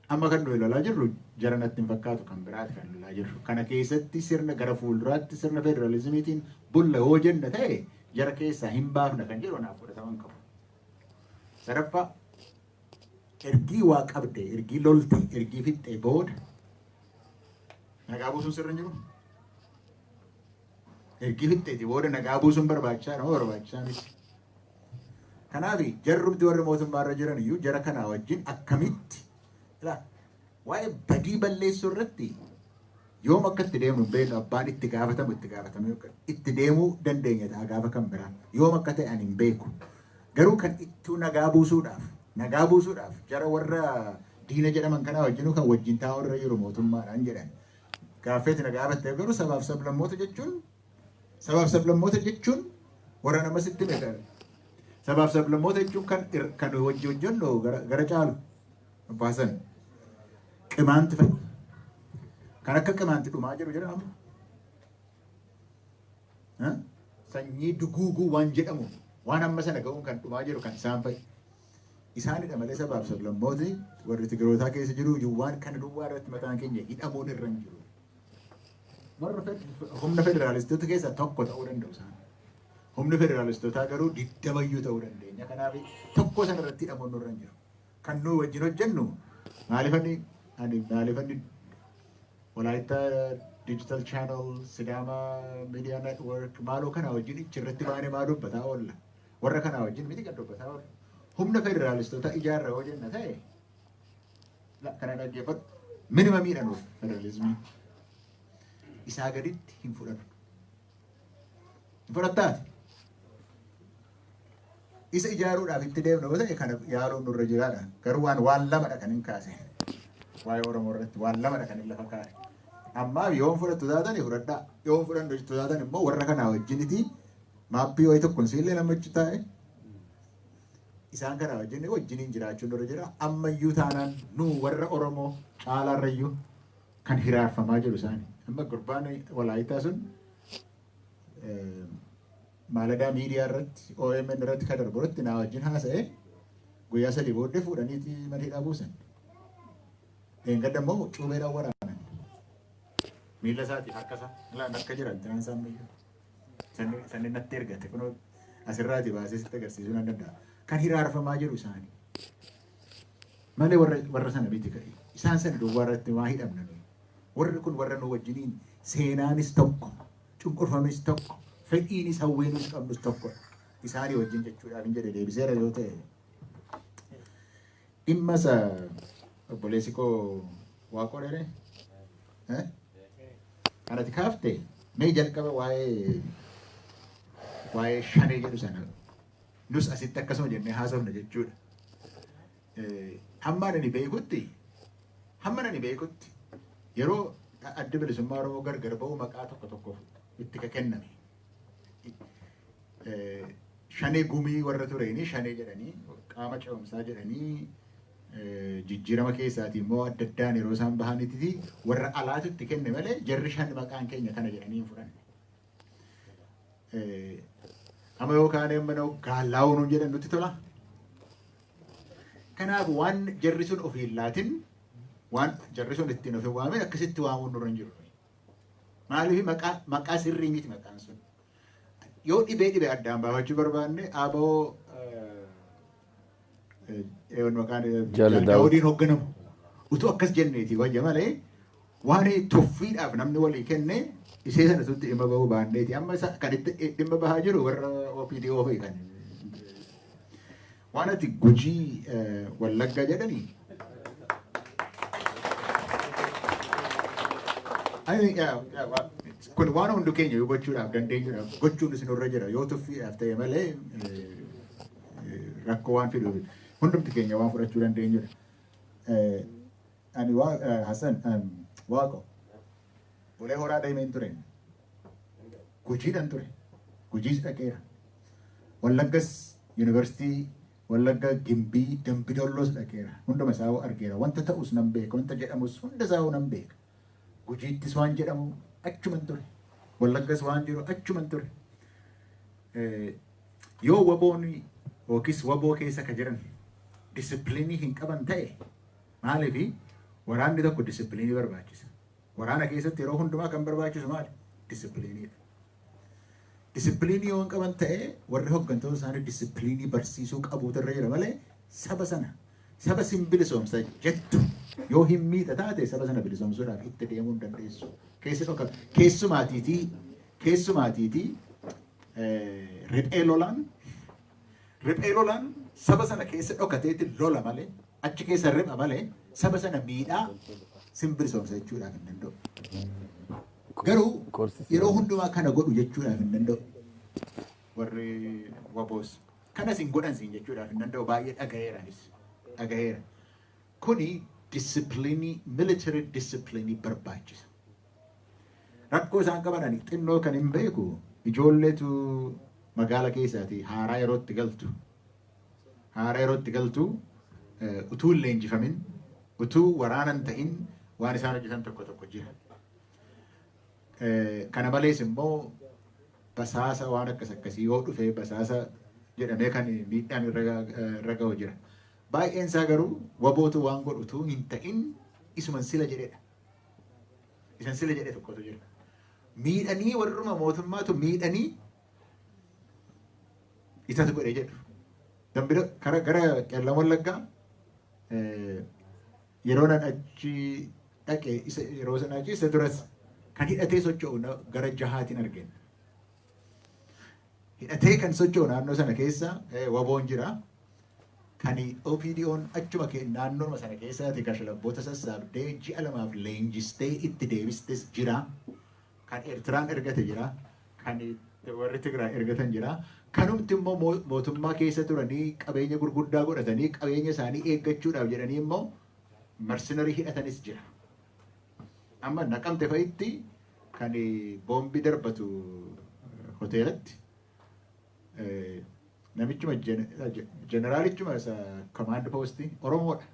Amma kan nuyi lolaa jirru jara natti hin fakkaatu kan biraati kan lolaa jirru. Kana keessatti sirna gara fuulduraatti sirna federalizimiitiin bulla yoo jenna ta'e jara keessaa hin baafna kan jedhu naaf fudhataman qabu. Sadaffaa ergii waa qabde, ergii lolte, ergii fixxee booda nagaa buusuun sirra jiru. Ergi fixxeeti booda nagaa buusuun barbaachisaa nama barbaachisaa miti. Kanaaf jarrumti warri mootummaarra jiran iyyuu jara kanaa wajjin akkamitti waa'ee badii balleessuu irratti yoom akka itti deemnu hin beeknu abbaan itti gaafatamu itti deemuu dandeenya ta'a gaafa kan biraa yoom akka ta'e ani hin beeku. Garuu kan ittuu nagaa buusuudhaaf jara warra diina jedhaman kanaa wajjinuu kan wajjin taa'u irra jiru mootummaadhaan jedhan. Gaaffeeti nagaa battee garuu sabaaf sablammoota jechuun warra nama sitti beekan. Sabaaf sablammoota jechuun kan hojii hojjennu gara caalu baasan qimaanti fa'i. Kan akka qimaanti dhumaa jiru jedhama. Sanyii duguuguu waan jedhamu waan amma sana ga'uun kan dhumaa jiru kan isaan fa'i. Isaanidha malee sabaaf sablammooti warri Tigirootaa keessa jiru waan kana duwwaa irratti mataan keenya hidhamuun irra hin jiru. Humna federaalistoota keessaa tokko ta'uu danda'u isaan. Humni federaalistootaa garuu 20 ta'uu dandeenya. Kanaaf tokko sana irratti hidhamuun nurra hin jiru. Kan nuyi wajjin hojjennu maalifanni Walaayittaa Digital Channel, Sidaama Media Network maaloo kanaa wajjin irratti baanee maa dubbataa oolla. Warra kanaa wajjin miti kan dubbataa oolla. Humna federaalistootaa ijaarra yoo jenna ta'e kana dhaggeeffadhu. Minimamiidha nuuf federalizimii. Isaa gaditti hin fudhatu. Hin fudhattaati. Isa ijaaruudhaaf itti deemnu yoo ta'e kana yaaluun nurra jiraadha. Garuu waan lamadha kan hin kaase. Waa'ee Oromoo irratti waan lamadha kan hin lafa kaa'e. Ammaaf yoon fudhattu taatan fudhadhaa. Yoon fudhannu taatan immoo warra kanaa wajjiniti maappii wayii tokkoon siillee namachi taa'e. Isaan kanaa wajjiniin jiraachuun nurra jira. Ammayyuu taanaan nu warra Oromoo caalaarrayyuu kan hiraarfamaa jiru isaani. Amma gurbaan Walaayittaa sun maaladaa miidiyaa irratti OMN irratti kan darbu irratti naa wajjin haasa'ee guyyaa 3 booddee fuudhaniiti maliidhaa buusan. Eengadda immoo cuubeedhaan waraanan. Miila isaatiif harkasaa ilaan akka jiran tiraan isaan miyyuu. Sanni natti ergate kunoo asirraati baasee sitti agarsiisuu nan danda'a. kan hiraarfamaa jiru isaanii. Malee warra sana miti ka'e. Isaan sana duwwaa irratti waa hidhamna nuyi. Warri kun warra nu wajjiniin seenaanis tokko, cunqurfamis tokko, fedhiinis hawweenis qabnus tokko. Isaanii wajjin jechuudhaaf hin jedhe deebiseera yoo ta'e. Dhimma isa obboleessi koo waaqoo dheere. Kanatti kaaftee mee jalqaba waa'ee shanee jedhu sana nus asitti akkasuma jennee haasofna jechuudha. Hamma ani beekutti yeroo adda bilisummaa Oromoo gargar ba'u maqaa tokko tokko itti kenname. Shanee gumii warra tureenii shanee jedhanii qaama ce'umsaa jedhanii jijjiirama keessaatii immoo adda addaan yeroo isaan bahanitti warra alaatu itti kenne malee jarri shan maqaan keenya kana jedhanii hin fudhanne. Amma yookaan mana gaalaa'uu nuun jedhan nutti tola. Kanaaf waan jarri sun ofii laatin waan jarri sun ittiin ofii waamee akkasitti waamuun nurra hin jiru. Maaliif maqaa sirrii miti maqaan sun. Yoo dhibee addaan baafachuu barbaanne aboo maqaan Daawudiin hoogganamu utuu akkas jenneeti wayya malee waan tuffiidhaaf namni walii kenne isee sanatutti dhimma bahuu baanneeti. Amma kan itti dhimma bahaa jiru warra OPDO fa'i kan waan ati Gujii Wallaggaa jedhanii kun waan hundu keenya gochuudhaaf dandeenyuudhaaf gochuun isinirra jira yoo tuffiidhaaf ta'e malee rakkoo waan fiduuf hundumti keenya waan fudhachuu dandeenyudha. Ani Hasan Waaqo ulee horaa deemeen ture Gujiidhaan ture Gujiis dhaqeera Wallaggas yuunivarsiitii Wallagga Gimbii Dambidolloos dhaqeera hunduma isaa argeera wanta ta'us nan beeka wanta jedhamus hunda isaa nan beeka Gujiittis waan jedhamu achuman ture Wallaggas waan jiru achuman ture yoo waboon yookiis waboo keessa ka jiran disipiliinii hin qaban ta'e maaliifi waraanni tokko disipiliinii barbaachisa. Waraana keessatti yeroo hundumaa kan barbaachisu maali? Disipiliiniidha. Disipiliinii yoo hin qaban ta'e warri hooggantoota isaanii disipiliinii barsiisuu qabuutu irra jira malee saba sin bilisoomsa jettu yoo hin miidha taate saba sana bilisoomsuudhaaf itti deemuu hin dandeessu. Keessumaatiitii riphee lolaan saba sana keessa dhokateetti lola malee achi keessa ripha malee saba sana miidhaa sin bilisoomsa jechuudhaaf hin danda'u. Garuu yeroo hundumaa kana godhu jechuudhaaf hin danda'u. Warri waboos kanas hin godhan siin jechuudhaaf hin danda'u baay'ee dhagaheera. Kuni disipiliinii military disipiliinii barbaachisa. Rakkoo isaan qaban xinnoo kan hin beeku ijoolleetu magaala keessaati haaraa yerootti galtu utuu hin leenjifamin utuu waraanan ta'in waan isaan hojjetan tokko jira. Kana malees immoo basaasa waan akkasii yoo dhufe basaasa jedhamee kan miidhaan irra gahu jira. Baay'een isaa garuu wabootu waan godhu utuu hin ta'in isuman sila jedhedha. Isan sila jedhe tokkotu jira. Miidhanii warruma mootummaatu miidhanii isatu godhe jedhu. Dambira gara qeellan Wallaggaa yeroo nan achi dhaqe yeroo sana achi isa duras kan hidhatee socho'u gara 6 argina. Hidhatee kan socho'u naannoo sana keessa waboon jira. Kan OPDO'n achuma naannoo sana keessaati kashalabboota sassaabdee 2 leenjistee itti deebistes jira. Kan Eertiraan ergate jira. Kan warri Tigraay ergatan jira. Kanumti immoo mootummaa keessa turanii qabeenya gurguddaa godhatanii qabeenya isaanii eeggachuudhaaf jedhanii immoo marsinarii hidhatanis jira. Amma Naqamte fa'itti kan boombii darbatu hoteelatti namichuma jeneraalichuma isa command posti Oromoodha.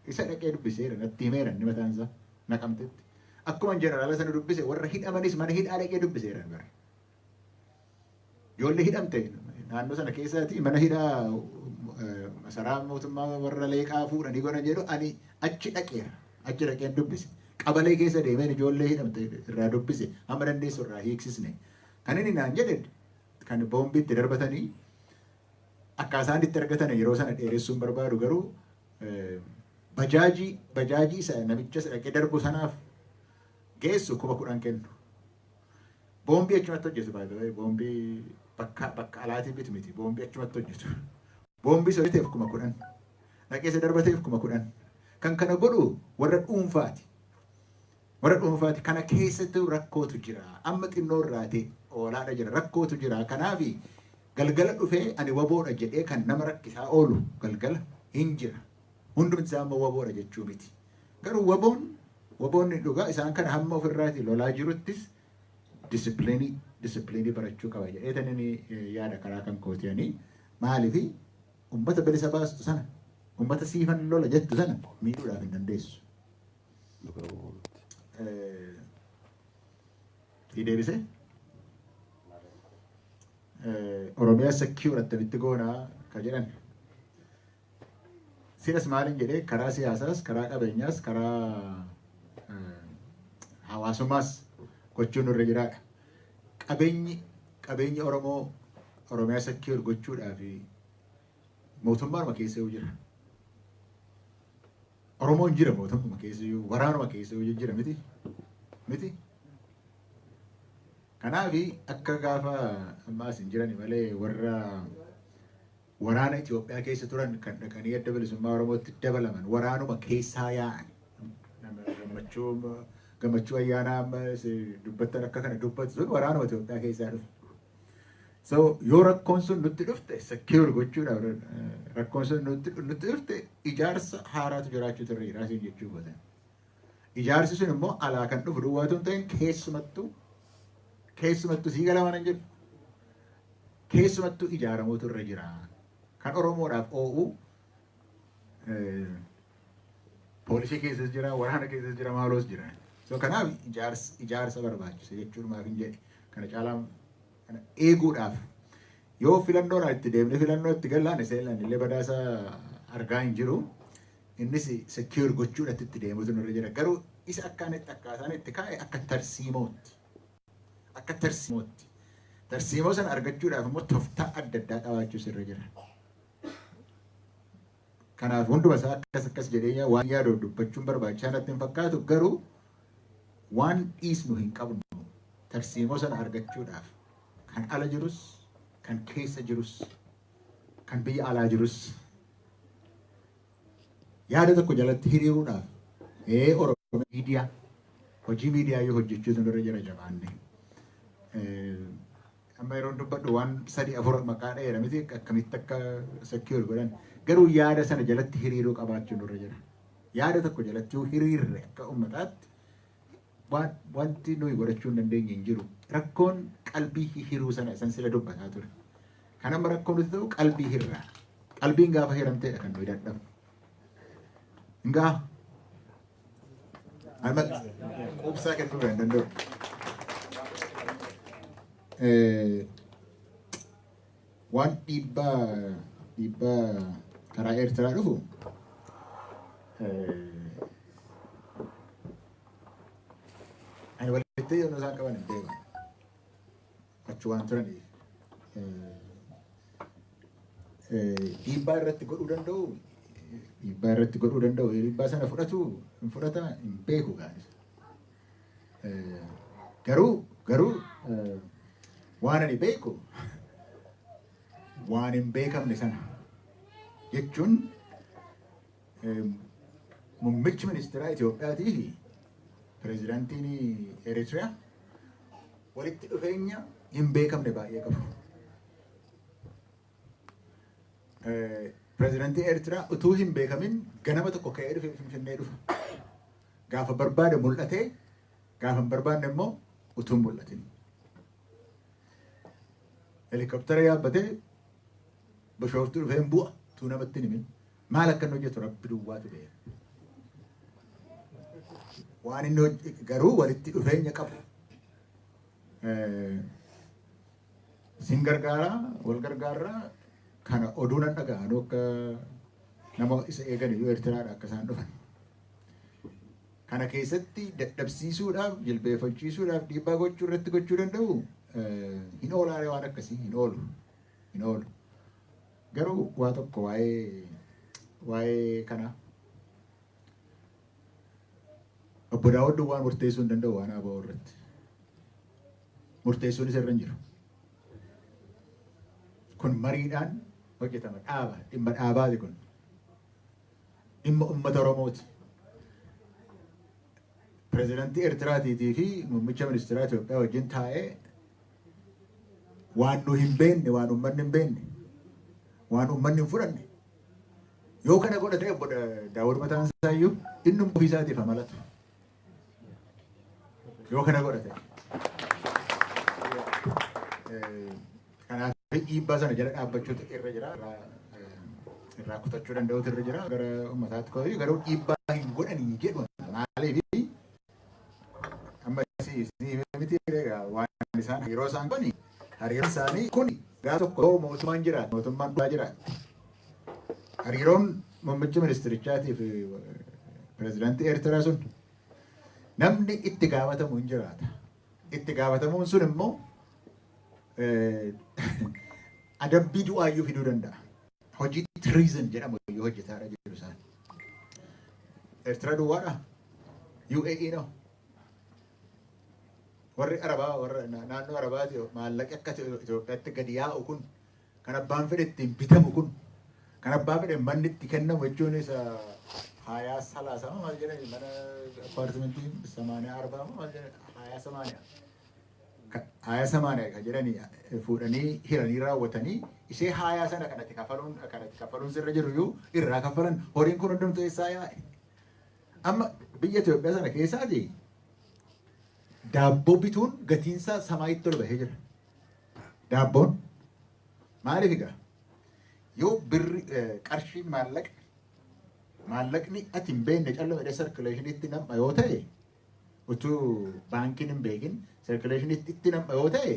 Isa dhaqee dubbiseera natti himeera inni mataan isaa Naqamtetti. Akkuma jeneraala sana dubbise warra hidhamanis mana hidhaa dhaqee dubbiseera bara. Ijoollee hidhamte naannoo sana keessaati mana hidhaa masaraa mootummaa warra leeqaa fuudhanii godhan jedhu ani achi dhaqeen dubbise. Qabalee keessa deemeen ijoollee hidhamte irraa dubbise amma dandeessu irraa hiiksisne. Kan inni naan jedhe kan boombiitti darbatanii akkaataan itti argatan yeroo sana dheeressuun barbaadu garuu bajaajii isa namicha dhaqee darbu sanaaf geessu 10,000 kennu. Boombii achumatti hojjetu baay'ee boombii bakka alaatii miti boombii achumatti hojjetu. Boombii sochiteef 10,000 dhaqeessa darbateef 10,000 kan kana godhu warra dhuunfaati. Warra dhuunfaati kana keessatti rakkootu jira. Amma xinnoo irraatee oolaadha jira rakkootu jira. Kanaaf galgala dhufee ani waboodha jedhee kan nama rakkisaa oolu galgala hin jira. Hundumti isaa amma waboodha jechuu miti. Garuu waboonni dhugaa isaan kana hamma ofirraati lolaa jiruttis disipiliinii barachuu qaba jedhee tanini yaada karaa kan kootiyanii maaliifi ummata bilisa baastu sana ummata siifan lola jettu sana miidhuudhaaf hin dandeessu. Deebisee Oromiyaa secure attamitti goonaa ka jedhan siras maalin jedhee karaa siyaasaas karaa qabeenyaas karaa hawaasummaas gochuun irra jiraadha. Qabeenyi Oromiyaa secure gochuudhaaf mootummaanuma keessa jira. Oromoon jira mootummaa keessa waraanuma keessa jira miti. Kanaaf akka gaafa ammaas hin jirani malee warra waraana Itoophiyaa keessa turan kan dhaqanii adda bilisummaa Oromootti dabalaman waraanuma keessaa yaa'an gammachuu ayyaanaa dubbattan akka kana dubbatu sun waraanuma Itoophiyaa keessaa dhufe. So yoo rakkoon sun nutti dhufte secure gochuudhaaf rakkoon sun nutti dhufte ijaarsa haaraatu jiraachuutu irra jiraasiin jechuu gootan. Ijaarsi sun immoo alaa kan dhufu duwwaatu hin ta'in keessumattuu sii galamaan hin jiru. Keessumattuu ijaaramuutu irra jira. Kan Oromoodhaaf oo'u poolisii keessas jira, waraana keessas jira, maaloos jira. So kanaaf ijaarsa barbaachisa jechuun maaf hin jedhe kana caalaan eeguudhaaf yoo filannoon itti deemnee filannoo itti galaan seenaan illee badaasa argaa hin jiru innis secure gochuudhaaf itti deemutu irra jira garuu isa akkaataan itti kaa'e akka tarsiimootti tarsiimoo sana argachuudhaaf immoo tooftaa adda addaa qabaachuus irra jira. Kanaaf hunduma isaa akkas jedhee waan yaadu dubbachuun barbaachisaa natti hin fakkaatu garuu waan dhiisnu hin qabnu tarsiimoo sana argachuudhaaf kan ala jirus, kan keessa jirus, kan biyya alaa jirus yaada tokko jalatti hiriiruudhaaf Oromoo miidiyaa hojii miidiyaa yoo hojjechuutu irra jira jabaanne. Amma yeroo dubbadhu waan 3-4 maqaa dheera miti akkamitti akka secure godhan garuu yaada sana jalatti hiriiruu qabaachuun irra jira. Yaada tokko jalatti yoo hiriirre akka uummataatti wanti nuyi godhachuu hin dandeenye hin jiru. Rakkoon qalbii hiruu sana isan sila dubbataa ture. Kan amma rakkoon nuti ta'u qalbii hirraa. Qalbiin gaafa hiramteedha kan nuyi dadhabu. Hingaa amma quubsaa kennuu hin danda'u. Waan dhiibbaa karaa Eertiraa dhufu ani walitti yoon isaan qaban hin beeku. Achi waan turaniif dhiibbaa irratti godhuu danda'u dhiibbaa sana fudhatu hin fudhata hin beeku gaanis. Garuu waan ani beeku waan hin beekamne sana jechuun muummichi ministeeraa Itoophiyaatii fi pireezidaantiin Eritiriyaa walitti dhufeenya hin beekamne baay'ee qabu. Pireezidaantiin Eritiriyaa utuu hin beekamin ganama tokko ka'ee dhufe Finfinnee dhufa. Gaafa barbaade mul'atee gaafa hin barbaanne immoo utuu hin mul'atin. Helikoptera yaabbatee Bishooftuu dhufee hin bu'a utuu namatti hin himin. Maal akka inni hojjetu Rabbi duwwaatu beeka. Waan inni garuu walitti dhufeenya qabu. Sin gargaaraa wal gargaaraa kana oduu nan dhaga'an akka nama isa eegan iyyuu Eertiraadha akka isaan dhufan. Kana keessatti dadhabsiisuudhaaf jilbeeffachiisuudhaaf dhiibbaa gochuu irratti gochuu danda'u hin oolaare waan akkasii hin oolu. Garuu waa tokko waa'ee kana obbo Daawud waan murteessuu hin danda'u waan aboo irratti. Murteessuun isa irra hin jiru. Kun mariidhaan hojjetama dhaaba dhimma dhaabaati kun. Dhimma uummata Oromooti. Pireezidaantii Eertiraatii fi muummicha ministeeraa Itoophiyaa wajjin taa'ee waan nu hin beekne, waan uummanni hin beekne, waan uummanni hin fudhanne. Yoo kana godhate obbo Daawud mataan isaa iyyuu inni ofii isaatiif amalatu. Yoo kana godhate. Kanaaf dhiibbaa sana jala dhaabbachuutu irra jira. Irraa kutachuu danda'utu irra jira. Gara uummataatti kootii garuu dhiibbaa hin godhanii jedhu maaliif amma miti waan isaan hariiroo isaan kuni hariiroon isaanii kun gaa tokko mootummaan jira mootummaan dhugaa jira. Hariiroon muummicha ministerichaatii fi pireezidaantii Eertiraa sun namni itti gaafatamu hin jiraata. Itti gaafatamuun sun immoo adabbii du'aayyuu fiduu danda'a. Hojii treason jedhamu yoo hojjetaadha jedhu isaan. Eertiraa duwwaadha. UAE no. Warri Arabaa warra naannoo Arabaati maallaqi akka Itoophiyaatti gadi yaa'u kun kan abbaan fedhe ittiin bitamu kun kan abbaan fedhe manni itti kennamu jechuun isa hayaa salaasama maal jedhani mana appaartimentii 84 maal jedhani hayaa 80 kan jedhani fuudhanii hiranii raawwatanii ishee hayaa sana kanatti kafaluun sirra jiru iyyuu irraa kafalan horiin kun hundumtuu eessaa yaa'e. Amma biyya Itoophiyaa sana keessaati daabboo bituun gatiinsaa samaayitti ol bahee jira. Daabboon maaliif egaa yoo birri qarshiin maallaqni ati hin beekne calloo midhee sarkuleeshiniitti nam'a yoo ta'e utuu baankiin hin beekin sarkuleeshiniitti nam'a yoo ta'e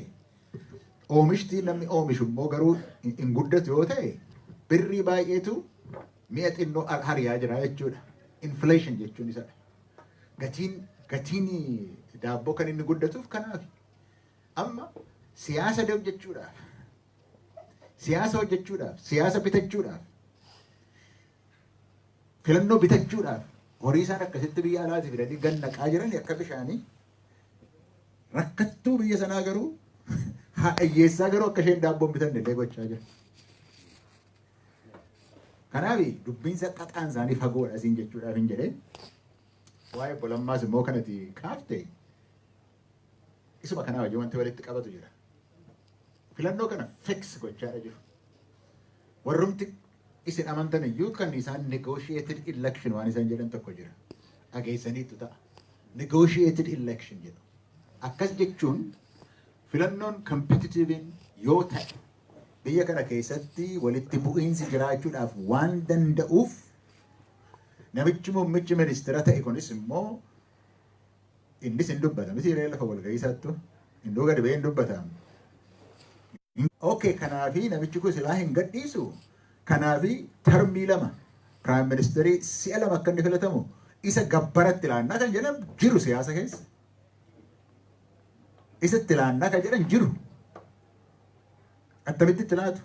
oomishtii namni oomishu immoo garuu hin guddatu yoo ta'e birrii baay'eetu mi'a xinnoo hariyaa jira jechuudha. Inflation jechuun isadha. Gatiin daabboo kan inni guddatuuf kanaaf amma siyaasa hojjechuudhaaf siyaasa bitachuudhaaf filannoo bitachuudhaaf horii isaan akkasitti biyya alaati fidanii gannaqaa jiran akka bishaanii rakkattuu biyya sanaa garuu haadhayyeessaa garuu akka isheen daabboon bitanne illee gochaa jira. Kanaaf dubbiinsa xaxaan isaanii fagoodha siin jechuudhaaf hin jedhee waa'ee bolammaas immoo kanatti kaafte isuma kanaa wajjin wanti walitti qabatu jira. Filannoo kana fix gochaadha jiru. Warrumti isin amantan iyyuu kan isaan negotiated election waan isaan jedhan tokko jira. Dhageessaniitu ta'a. Negotiated election jedhu. Akkas jechuun filannoon competitive yoo ta'e biyya kana keessatti walitti bu'iinsi jiraachuudhaaf waan danda'uuf namichi muummichi ministeera ta'e kunis immoo innis hin dubbatamu siiree lafa walga'iisaattu hinduu gadi ba'ee hin dubbatamu. Okay, kanaafi namichi kun silaa hin gadhiisu. Kanaafi termii 2 prime ministerii si'a 2 akka inni filatamu isa gabbaratti ilaannaa kan jedhan jiru siyaasa keessa. Isatti ilaannaa kan jedhan jiru. Attamitti itti laatu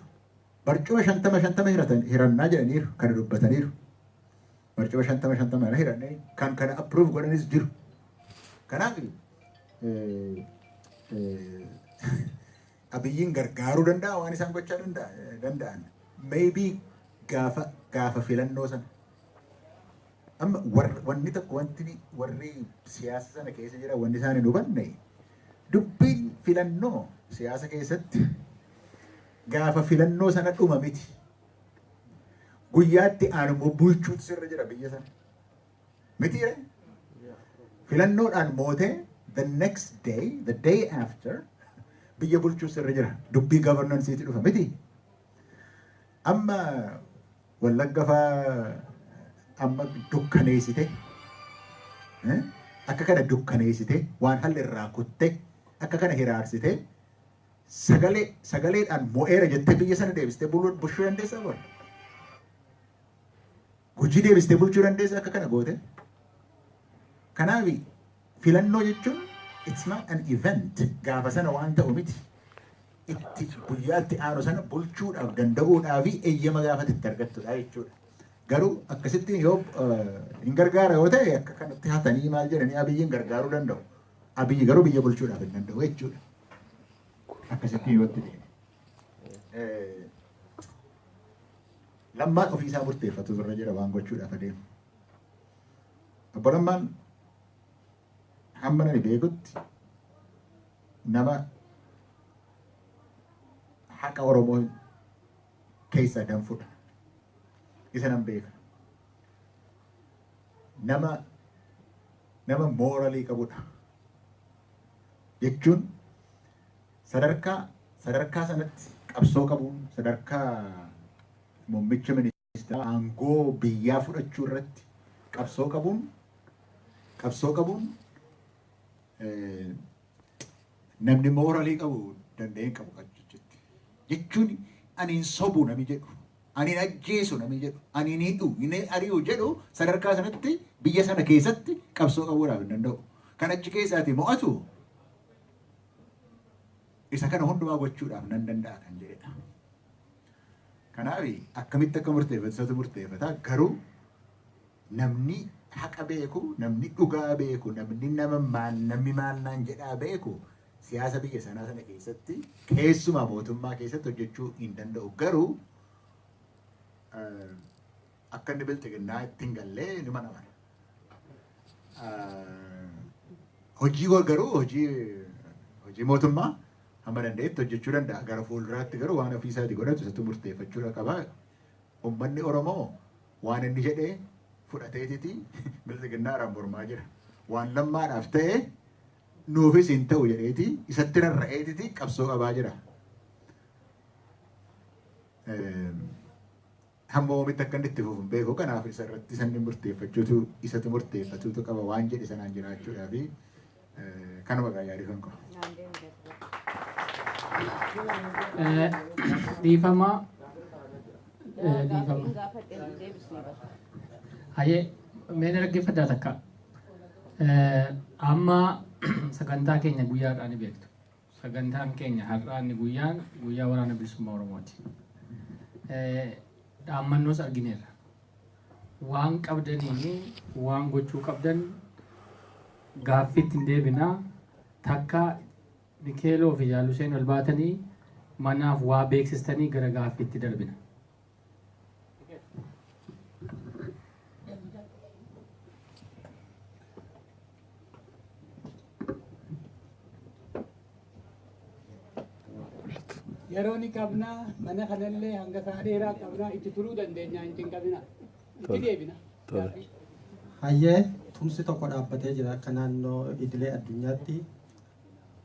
barcuma 50 hirannaa jedhaniiru kan dubbataniiru. Barcuma 50 hirannee kan kana approve godhanis jiru. Kanaaf abiyyiin gargaaruu danda'a waan isaan gochaa danda'an. Maybe gaafa filannoo sana. Amma wanni tokko wanti warri siyaasa sana keessa jira wanni isaan hin hubanne dubbiin filannoo siyaasa keessatti gaafa filannoo sana dhuma miti. Guyyaatti aanimmoo bulchuutu sirra jira biyya sana. Miti filannoodhaan mootee the next day, the day after biyya bulchuu sirra jira. Dubbii governanceeti dhufa miti. Amma Wallagga fa'aa amma dukkaneessite akka kana dukkaneessite waan halli irraa kutte akka kana hiraarsite sagaleedhaan mo'eera jettee biyya sana deebistee bulchuu dandeessaa boona. Gujii deebistee bulchuu dandeessaa akka kana goote. Kanaaf filannoo jechuun it's not an event gaafa sana waan ta'u miti. itti guyyaatti aanu sana bulchuudhaaf danda'uudhaaf eeyyama gaafate itti argattudha jechuudha. Garuu akkasitti yoo hin gargaara yoo ta'e akka kanatti hatanii maal jedhanii abiyyiin gargaaruu danda'u. Abiyyi garuu biyya bulchuudhaaf hin danda'u jechuudha. Akkasitti yoo itti deeme. Lammaan ofiisaa murteeffatu irra jira waan gochuudhaaf adeemu. Obbo Lammaan hamma nani beekutti nama haqa Oromoo keessaa danfudha. Isa nan beeka. Nama mooralii qabudha. Jechuun sadarkaa sanatti qabsoo qabuun sadarkaa muummicha ministeeraa aangoo biyyaa fudhachuu irratti qabsoo qabuun namni mooralii qabu danda'ee qabu jechuun aniin sobu nami jedhu, aniin ajjeesu nami jedhu, aniin hidhu, inni ari'u jedhu sadarkaa sanatti biyya sana keessatti qabsoo qabuudhaaf hin danda'u. Kan achi keessaati mo'atu isa kana hundumaa gochuudhaaf nan danda'a kan jedhedha. Kanaaf akkamitti akka murteeffatu murteeffata. Garuu namni haqa beeku, namni dhugaa beeku, namni namni maalnaan jedhaa beeku siyaasa biyya sanaa sana keessatti keessumaa mootummaa keessatti hojjechuu hin danda'u. Garuu akka inni bilxiginnaa ittiin gallee ni manamana. Hojii garuu hojii mootummaa hamma danda'etti hojjechuu danda'a. Gara fuulduraatti garuu waan ofiisaatii godhatu isatti murteeffachuudha qaba. Uummanni Oromoo waan inni jedhee fudhateetiti bilxiginnaadhaan mormaa jira. Waan lammaadhaaf ta'ee nuufis hin ta'u jedheeti isatti rarra'eetiti qabsoo qabaa jira. Hamma oomitti akka inni itti fufu beeku. Kanaaf isa irratti sanni murteeffachuutu isatu murteeffatuutu qaba waan jedhe sanaan jiraachuudhaa fi kanuma gaayyaadii kan qabu. Dhiifama. Hayyee mee dhaggeeffadhaa takka. Amma sagantaa keenya guyyaadhaan ni beektu. Sagantaan keenya har'aan guyyaa waraana bilisummaa Oromooti. Dhaammannoos argineerra. Waan qabdanii waan gochuu qabdan gaaffiitti hin deebinaa. Takka Mikeeloo fi Jaaluseen ol baatanii manaaf waa beeksistanii gara gaaffiitti darbina. Yeroo ni qabnaa mana kanallee hanga sa'a dheeraa qabnaa itti turuu dandeenya hin qabina. Itti deebina. Hayyee tumsi tokko dhaabbatee jira akka naannoo idilee addunyaatti.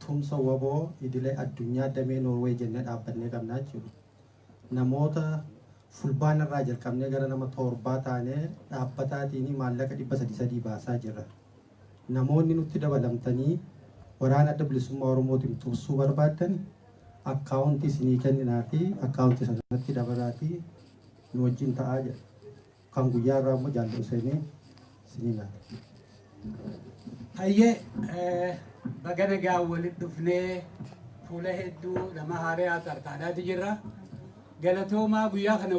Tumsa waboo idilee addunyaa damee Noorwee jennee dhaabbannee qabnaa jechuudha. Namoota fulbaana irraa jalqabnee gara nama 7 taanee dhaabbataatiin maallaqa 300 baasaa jirra. Namoonni nutti dabalamtanii waraana adda bilisummaa Oromootiin tursuu barbaaddan akkaawuntii isinii kenninaa fi akkaawuntii sanatti dabalaatii nu wajjin ta'aa jedha. Kan guyyaa irraa immoo jaallu seenee isinii laata. Hayyee baga nagaa walitti dhufnee fuula hedduu nama haaraa tarkaadhaati jirra. Galatoomaa guyyaa kana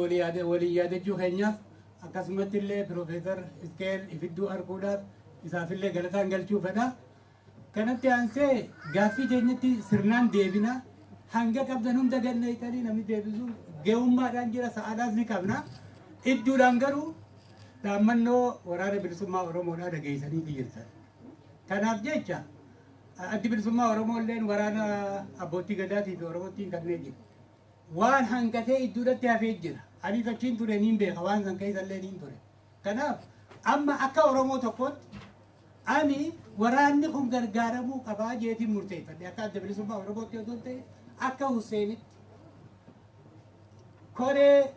waliin yaadachuu keenyaaf akkasumatti illee Profeesar Hisqeel ifidduu arguudhaaf isaafillee galataan galchuu fedha. Kanatti aansee gaaffii keenyatti sirnaan deebina. Hanga qabdan hunda ganneeytanii namni deebisu geewummaadhaan jira sa'aadhaas ni qabna. Idduudhaan garuu dhaammannoo waraana bilisummaa Oromoodhaa dhageessanii jirtan. Kanaaf jecha addi bilisummaa Oromoo illeen waraana abbootii gadaatii fi Oromootiin kanneen jiru. Waan hanqatee idduudhatti hafee jira. Ani achiin ture niin beeka waan san keessa illee niin ture. Kanaaf amma akka Oromoo tokkotti ani waraanni kun gargaaramuu qabaa jeetiin murteeffadhe akka adda bilisummaa Oromootti yoo ta'e akka Huseenitti koree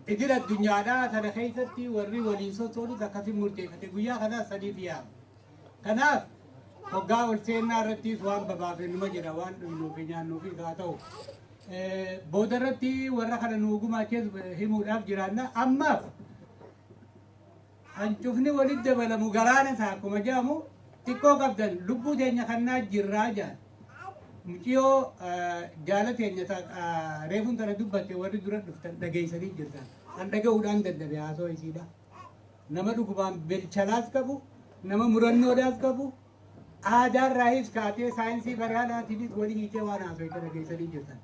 idil addunyaadhaa kana keessatti warri waliin sochoonis akkasiin murteeffate guyyaa kanaas sadiif yaa'u. Kanaaf hoggaa ol seenaa irrattis waan babaafnuma jira waan dhumnuu fi nyaannuufis haa ta'u. Booda irratti warra kana nuugumaa keessa himuudhaaf jiraanna ammaaf hancufni walitti dabalamu galaana isaa akkuma jedhamu xiqqoo qabdan lubbuu teenya kannaa jirraa jaan. Muciyo jala teenya reefun tana dubbatte warri dura dhuftan dhageessanii jirtan. An dhaga'uudhaan dadhabe haasoo isiidha. Nama dhugubaan bilchalaas qabu, nama murannoodhaas qabu, aadaan raayis kaatee saayinsii baraanaatiinis walii hiitee waan haasoo itti dhageessanii jirtan.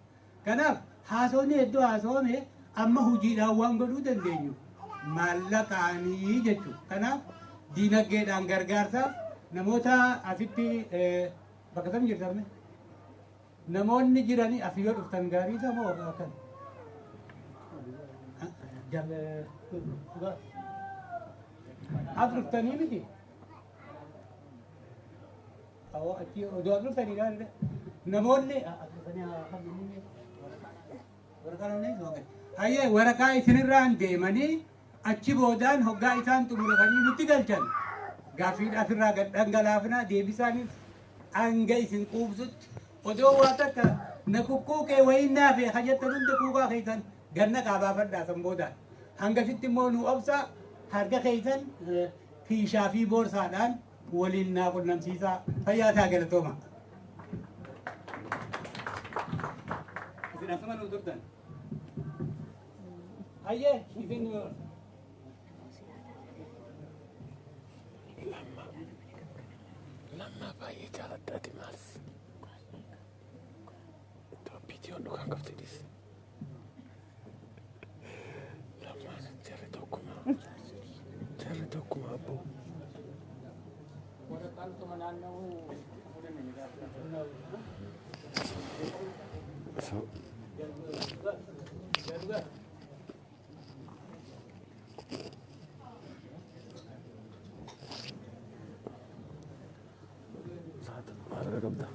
Kanaaf haasoonni hedduu haasawame amma hojiidhaan waan godhuu dandeenyu maallaqaanii jechuudha. Kanaaf diinagdeedhaan gargaarsaaf namoota asitti bakka kam jirtan namoonni jiranii asii yoo dhuftan gaarii tamoo kan as dhuftanii miti achi odoo as dhuftanii gaarii namoonni hayyee waraqaa isinirraan deemanii achi boodaan hoggaa isaan xumuratanii nutti galchan gaaffiidhaaf irraa dhangalaafnaa deebisaanis hanga isin quubsutti odoo waa takka na kukkuuqee wayinnaa fi hajjattan hunda kuuqaa keessan ganna qaabaafadhaa san boodaan hangasitti immoo nu obsaa harka keessan fiishaa fi boorsaadhaan waliin naa qunnamsiisaa fayyaa taa galatooma. Isin asuma nu turtan. Hayyee isin lama baay'ee jaaladhaati maas. Iddoo biidiyoon dhugaan qabtedis. Lamaan jarri tokkuma abboo. Maal qabda?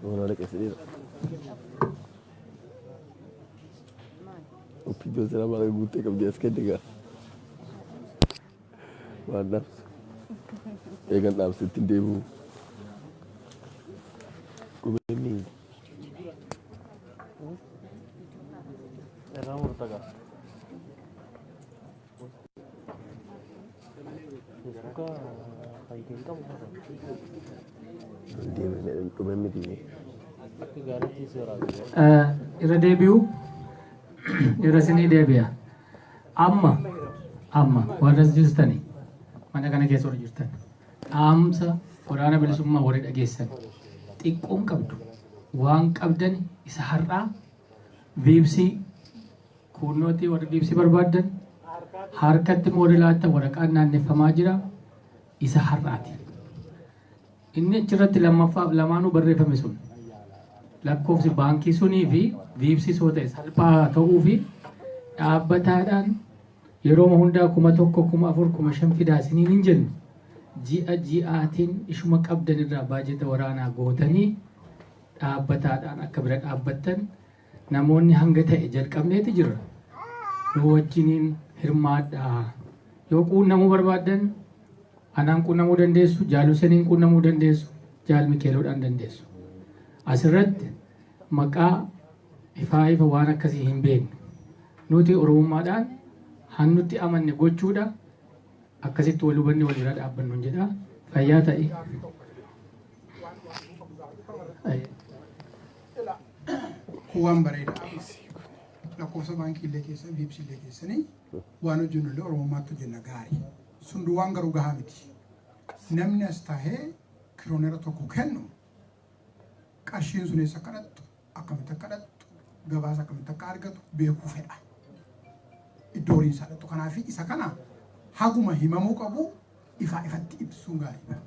Mana lekas dia. Video saya malah gute kam dia sekali juga. Mana? Ya kan nam sitin debu. Kumeni. Era urtaga. Suka kayak kamu. Irra deebi'u irra isinii deebi'a. Amma warra jirtanii mana kana keessa warra jirtan dhaamsa waraana bilisummaa warri dhageessan xiqqoon qabdu waan qabdan isa har'aa viibsii kunnootii warra viibsii barbaaddan harkatti moorii laattan waraqaan naanneeffamaa jira isa har'aati. Inni achirratti lammaffaa lamaanuu barreeffame sun lakkoofsi baankii sunii fi viibsisoo ta'e salphaa ta'uu fi dhaabbataadhaan yeroo hundaa 1,000, 4,000, 5,000 fidaa isiniin hin jennu ji'aatiin ishuma qabdan irraa baajeta waraanaa gootanii dhaabbataadhaan akka bira dhaabbattan namoonni hanga ta'e jalqabneeti jirra. Nu wajjiniin hirmaadhaa yoo quunnamuu barbaaddan anaan quunnamuu dandeessu, jaalusaniin quunnamuu dandeessu, jaal Mikeeloodhaan dandeessu. Asirratti maqaa ifa waan akkasii hin beeknu. Nuti Oromummaadhaan hannutti amanne gochuudha. Akkasitti wal hubanne wal bira dhaabbannu jedha. Fayyaa ta'e. Waan bareedaa. Lakkoofsa baankii illee keessa, viibsii illee keessanii waan hojjennu illee Oromummaatti hojjenna gaarii. Sun duwwaan garuu gahaa miti. Namni as taa'ee kiloonera tokko kennu qarshiin sun eessa akka dhaqxu, akkamitti akka dhaqxu, gabaasa akkamitti akka argatu beekuu fedha. Iddoo waliin isaa dhaqxu. Kanaaf isa kana haguma himamuu qabu ifatti ibsuun gaariidha.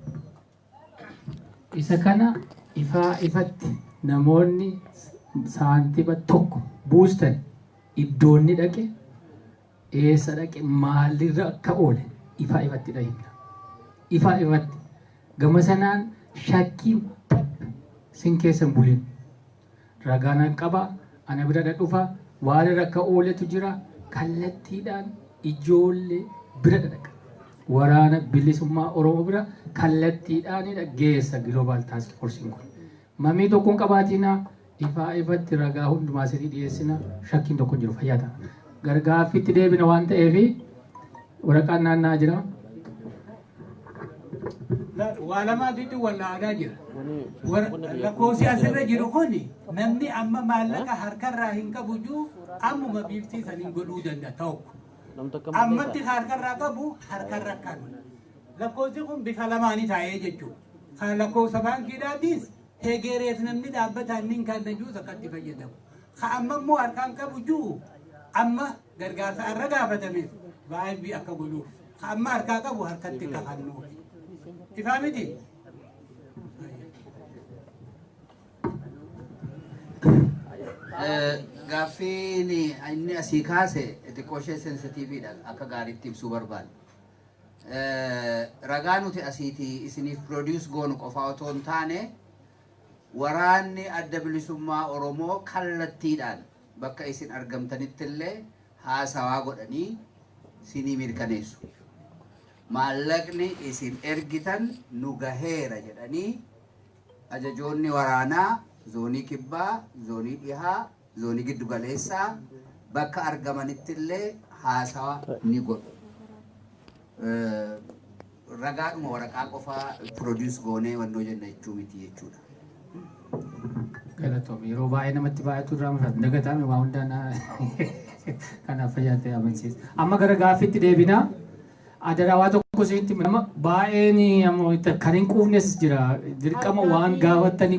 Isa kana ifatti namoonni saantiba tokko buustan iddoonni dhaqe eessa dhaqe maalirra akka oole ifatti dhahimna. Ifatti gama sanaan shakkii sin keessan bulin ragaan qaba ana bira dhufa waan akka ooletu jira kallattiidhaan ijoollee bira dhaqa waraana bilisummaa Oromoo bira kallattiidhaan geessa Global Task Force kun mamii tokkoon qabaatina ifatti ragaa hundumaa sitti dhiyeessina shakkiin tokko jiru fayyaa ta'a. Gargaaffitti deebina waan ta'eef waraqaan naannaa jira. waa lamaatitti wallaadaa jira. Lakkoofsi asirra jiru kuni namni amma maallaqa harkarraa hin qabu iyyuu ammuma biifsiisanii godhuu danda'a tokko. Ammatti harkarraa qabu harkarra kan. Lakkoofsi kun bifa lamaanii taa'ee jechuudha. Kan lakkoofsa baankiidhaatis heegereef namni dhaabbataan niin kan najuu akkatti fayyadamu. Kan amma immoo harkaan qabu iyyuu amma gargaarsa irra gaafatameef baay'ee akka godhuuf. Kan amma harkaa qabu harkatti kafannuuf. Ifaa miti? Gaaffiin inni asii kaase xiqqoo ishee sensitiiviidha akka gaariitti ibsuu barbaadu. Ragaa nuti asiitii isiniif produce goonu qofa otoo hin taane waraanni adda bilisummaa Oromoo kallattiidhaan bakka isin argamtanitti illee haasawaa godhanii isinii mirkaneessu. Maallaqni isin ergitan nu gaheera jedhanii ajajoonni waraanaa zoonii kibbaa, zoonii dhihaa, zoonii giddu galeessaa bakka argamanitti illee haasawaa ni godhu. Ragaadhuma waraqaa qofaa produce goonee wannoo jenna jechuu miti jechuudha. Galatoom yeroo baay'ee namatti baay'atu irraa mufatu dagatame waa hundaan kanaaf fayyaatee amansiisa. Amma gara gaaffiitti deebinaa. Adarawaa tokko seenti nama baay'een ammoo kan hin quufnes jira. Dirqama waan gaafatanii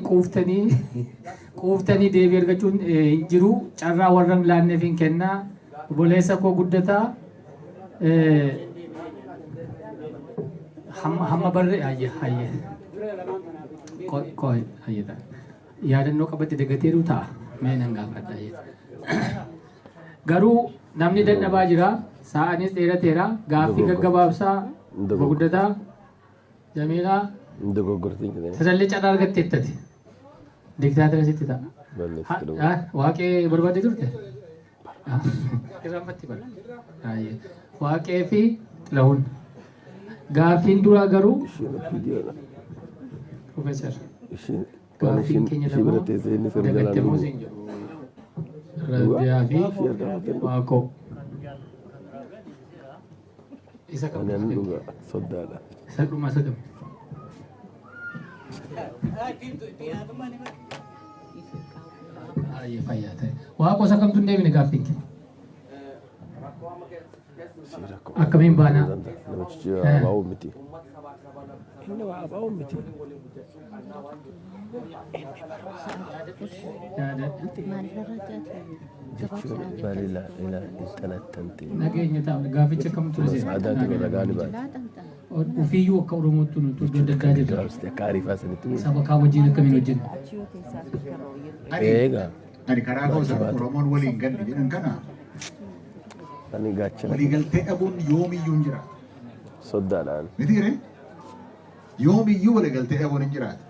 quuftanii deebii argachuun hin jiru. Carraa warra laanneef hin kennaa. Obboleessa koo guddataa hamma barree hayye. Koi hayyedha. Yaadannoo qabatti dagateeru ta'a. Mee nan gaafadha. Garuu namni dadhabaa jira. Sa'aanis dheerateera. Gaaffii gaggabaabsaa gurguddataa Jamiilaa tasallee cadhaa argatteettati. Diktaatira sitti ta'a. Waaqee barbaadde turte? Irraanfatti bara. Waaqee fi Xilahuun. Gaaffiin duraa garuu Profeesar. Gaaffiin keenya lamaa dagattee moosiin jedhu. Rabbiyaa fi Waaqoo. Isa kam sodaadha. Isa dhuma isa kam. Ayya fayyaa ta'e. Waaqoo isa kamtu hin deebine gaaffiin kee. Akkamiin baanaa? Namichi abaa'uu miti. Inni waa abaa'uu miti. Nageenya ta'a gaaficha kamtu ofiiyyuu akka Oromootti nuti iddoo adda addaa jirra. Saba kaa wajjin akkamiin hojjennu? Ani karaa koo saba Oromoon waliin galle jedhan kana waliigaltee dhabuun yoomiyyuu hin jiraatu. Sodaadhaan. Mitiire yoomiyyuu waliigaltee dhabuun hin jiraatu.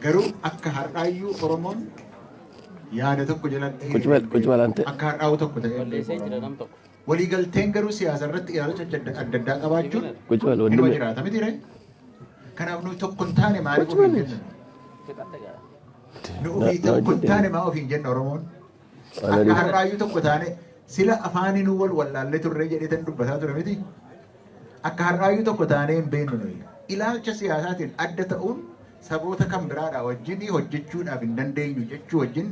Garuu akka har'aayyuu Oromoon yaada tokko jalatti akka har'aa'u tokko ta'e waliigalteen garuu siyaasa irratti ilaalcha adda addaa qabaachuun inuma jiraata mitiire. Kanaaf nuyi tokko hin taane maaliif ofiin jenna? Nu ofii tokko hin taane maa ofiin jenna Oromoon? Akka har'aayyuu tokko taane sila afaaniin wal wallaallee turre jedheetan dubbataa ture miti. Akka har'aayyuu tokko taanee hin beeknu nuyi. Ilaalcha siyaasaatiin adda ta'uun saboota kan biraadhaa wajjin hojjechuudhaaf hin dandeenyu jechuu wajjin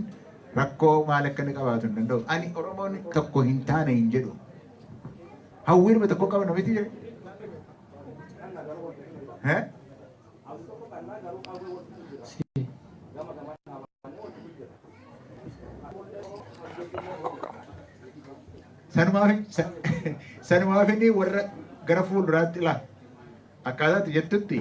rakkoo maal akka inni qabaatu hin danda'u. Ani Oromoon tokko hin taane hin jedhu. Hawwiinuma tokko qabna miti jedhe. Sanumaaf inni warra gara fuulduraatti ilaa akkaataatti jettutti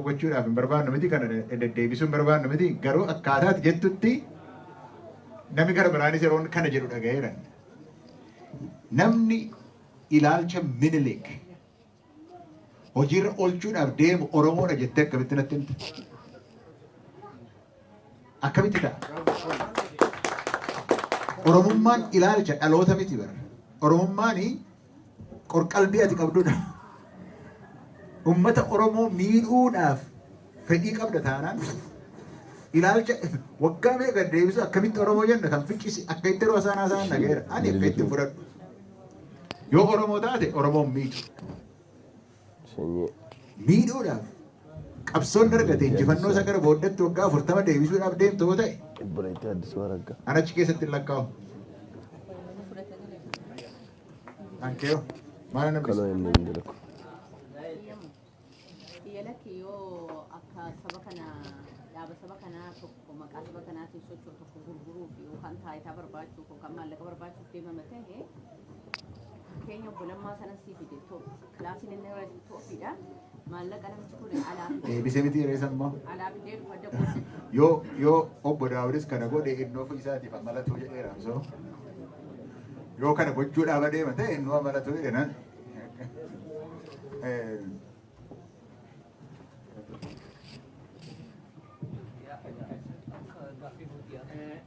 gochuudhaaf hin barbaannu miti kana deddeebisuu hin barbaannu miti garuu akkaataatti jettutti namni gara biraanis yeroo kana jedhu dhagaheera. Namni ilaalcha Minilik hojiirra oolchuudhaaf deemu Oromoodha jettee akkamitti natti himte? Akkamitti ta'a? Oromummaan ilaalcha dhaloota miti bara. Oromummaan qorqalbii ati qabdudha. Ummata Oromoo miidhuudhaaf fedhii qabda taanaan ilaalcha waggaa meeqa deebisu akkamitti Oromoo jenna kan ficcisi akka itti yeroo isaan haasa'an dhagaheera. Ani akka itti fudhadhu. Yoo Oromoo taate Oromoon miidhu. Sanyii. Miidhuudhaaf qabsoon dargate injifannoo isa gara booddeetti waggaa 40 deebisuudhaaf deemtu yoo ta'e Ibrahiti Addisuu Araggaa. an achi keessatti hin lakkaa'u. Ankeeyo maal namni Kaloo inni hin dalagu. Yalaki yoo akka saba kana dhaaba saba kanaa tokko maqaa saba kanaatiin socho'u tokko gurguruuf yookaan taayitaa barbaachuuf yookaan maallaqa barbaachuuf deemama ta'e keenya obbolammaa sanan sii fide kilaasiin inni irra Itoophiidha maallaqa namichi kun alaa fide deebisee miti yeroo immoo alaa fidee dhufa daboosa yoo obbo Daawudis kana godhe innoo isaatiif amalatuu jedheera so yoo kana gochuudhaaf adeema ta'e innoo amalatuu jedhenan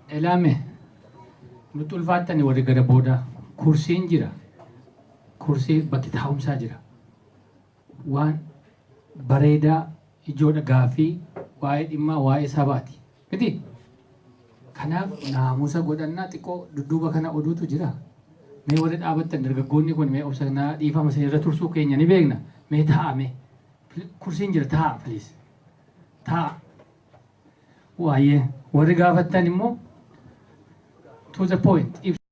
Elame nuti ulfaattani warri gara booda kursiin jira. Kursii bakki taa'umsaa jira. Waan bareedaa ijoodha gaafii waa'ee dhimmaa waa'ee sabaati. Miti kanaaf naamusa godhannaa xiqqoo dudduuba kana oduutu jira. Mee warri dhaabattan dargaggoonni kun mee obsanaa dhiifama irra tursuu keenya ni beekna. Mee taa'ame kursiin jira taa'a please. Taa'a. Waa'ee warri gaafattan immoo to the point.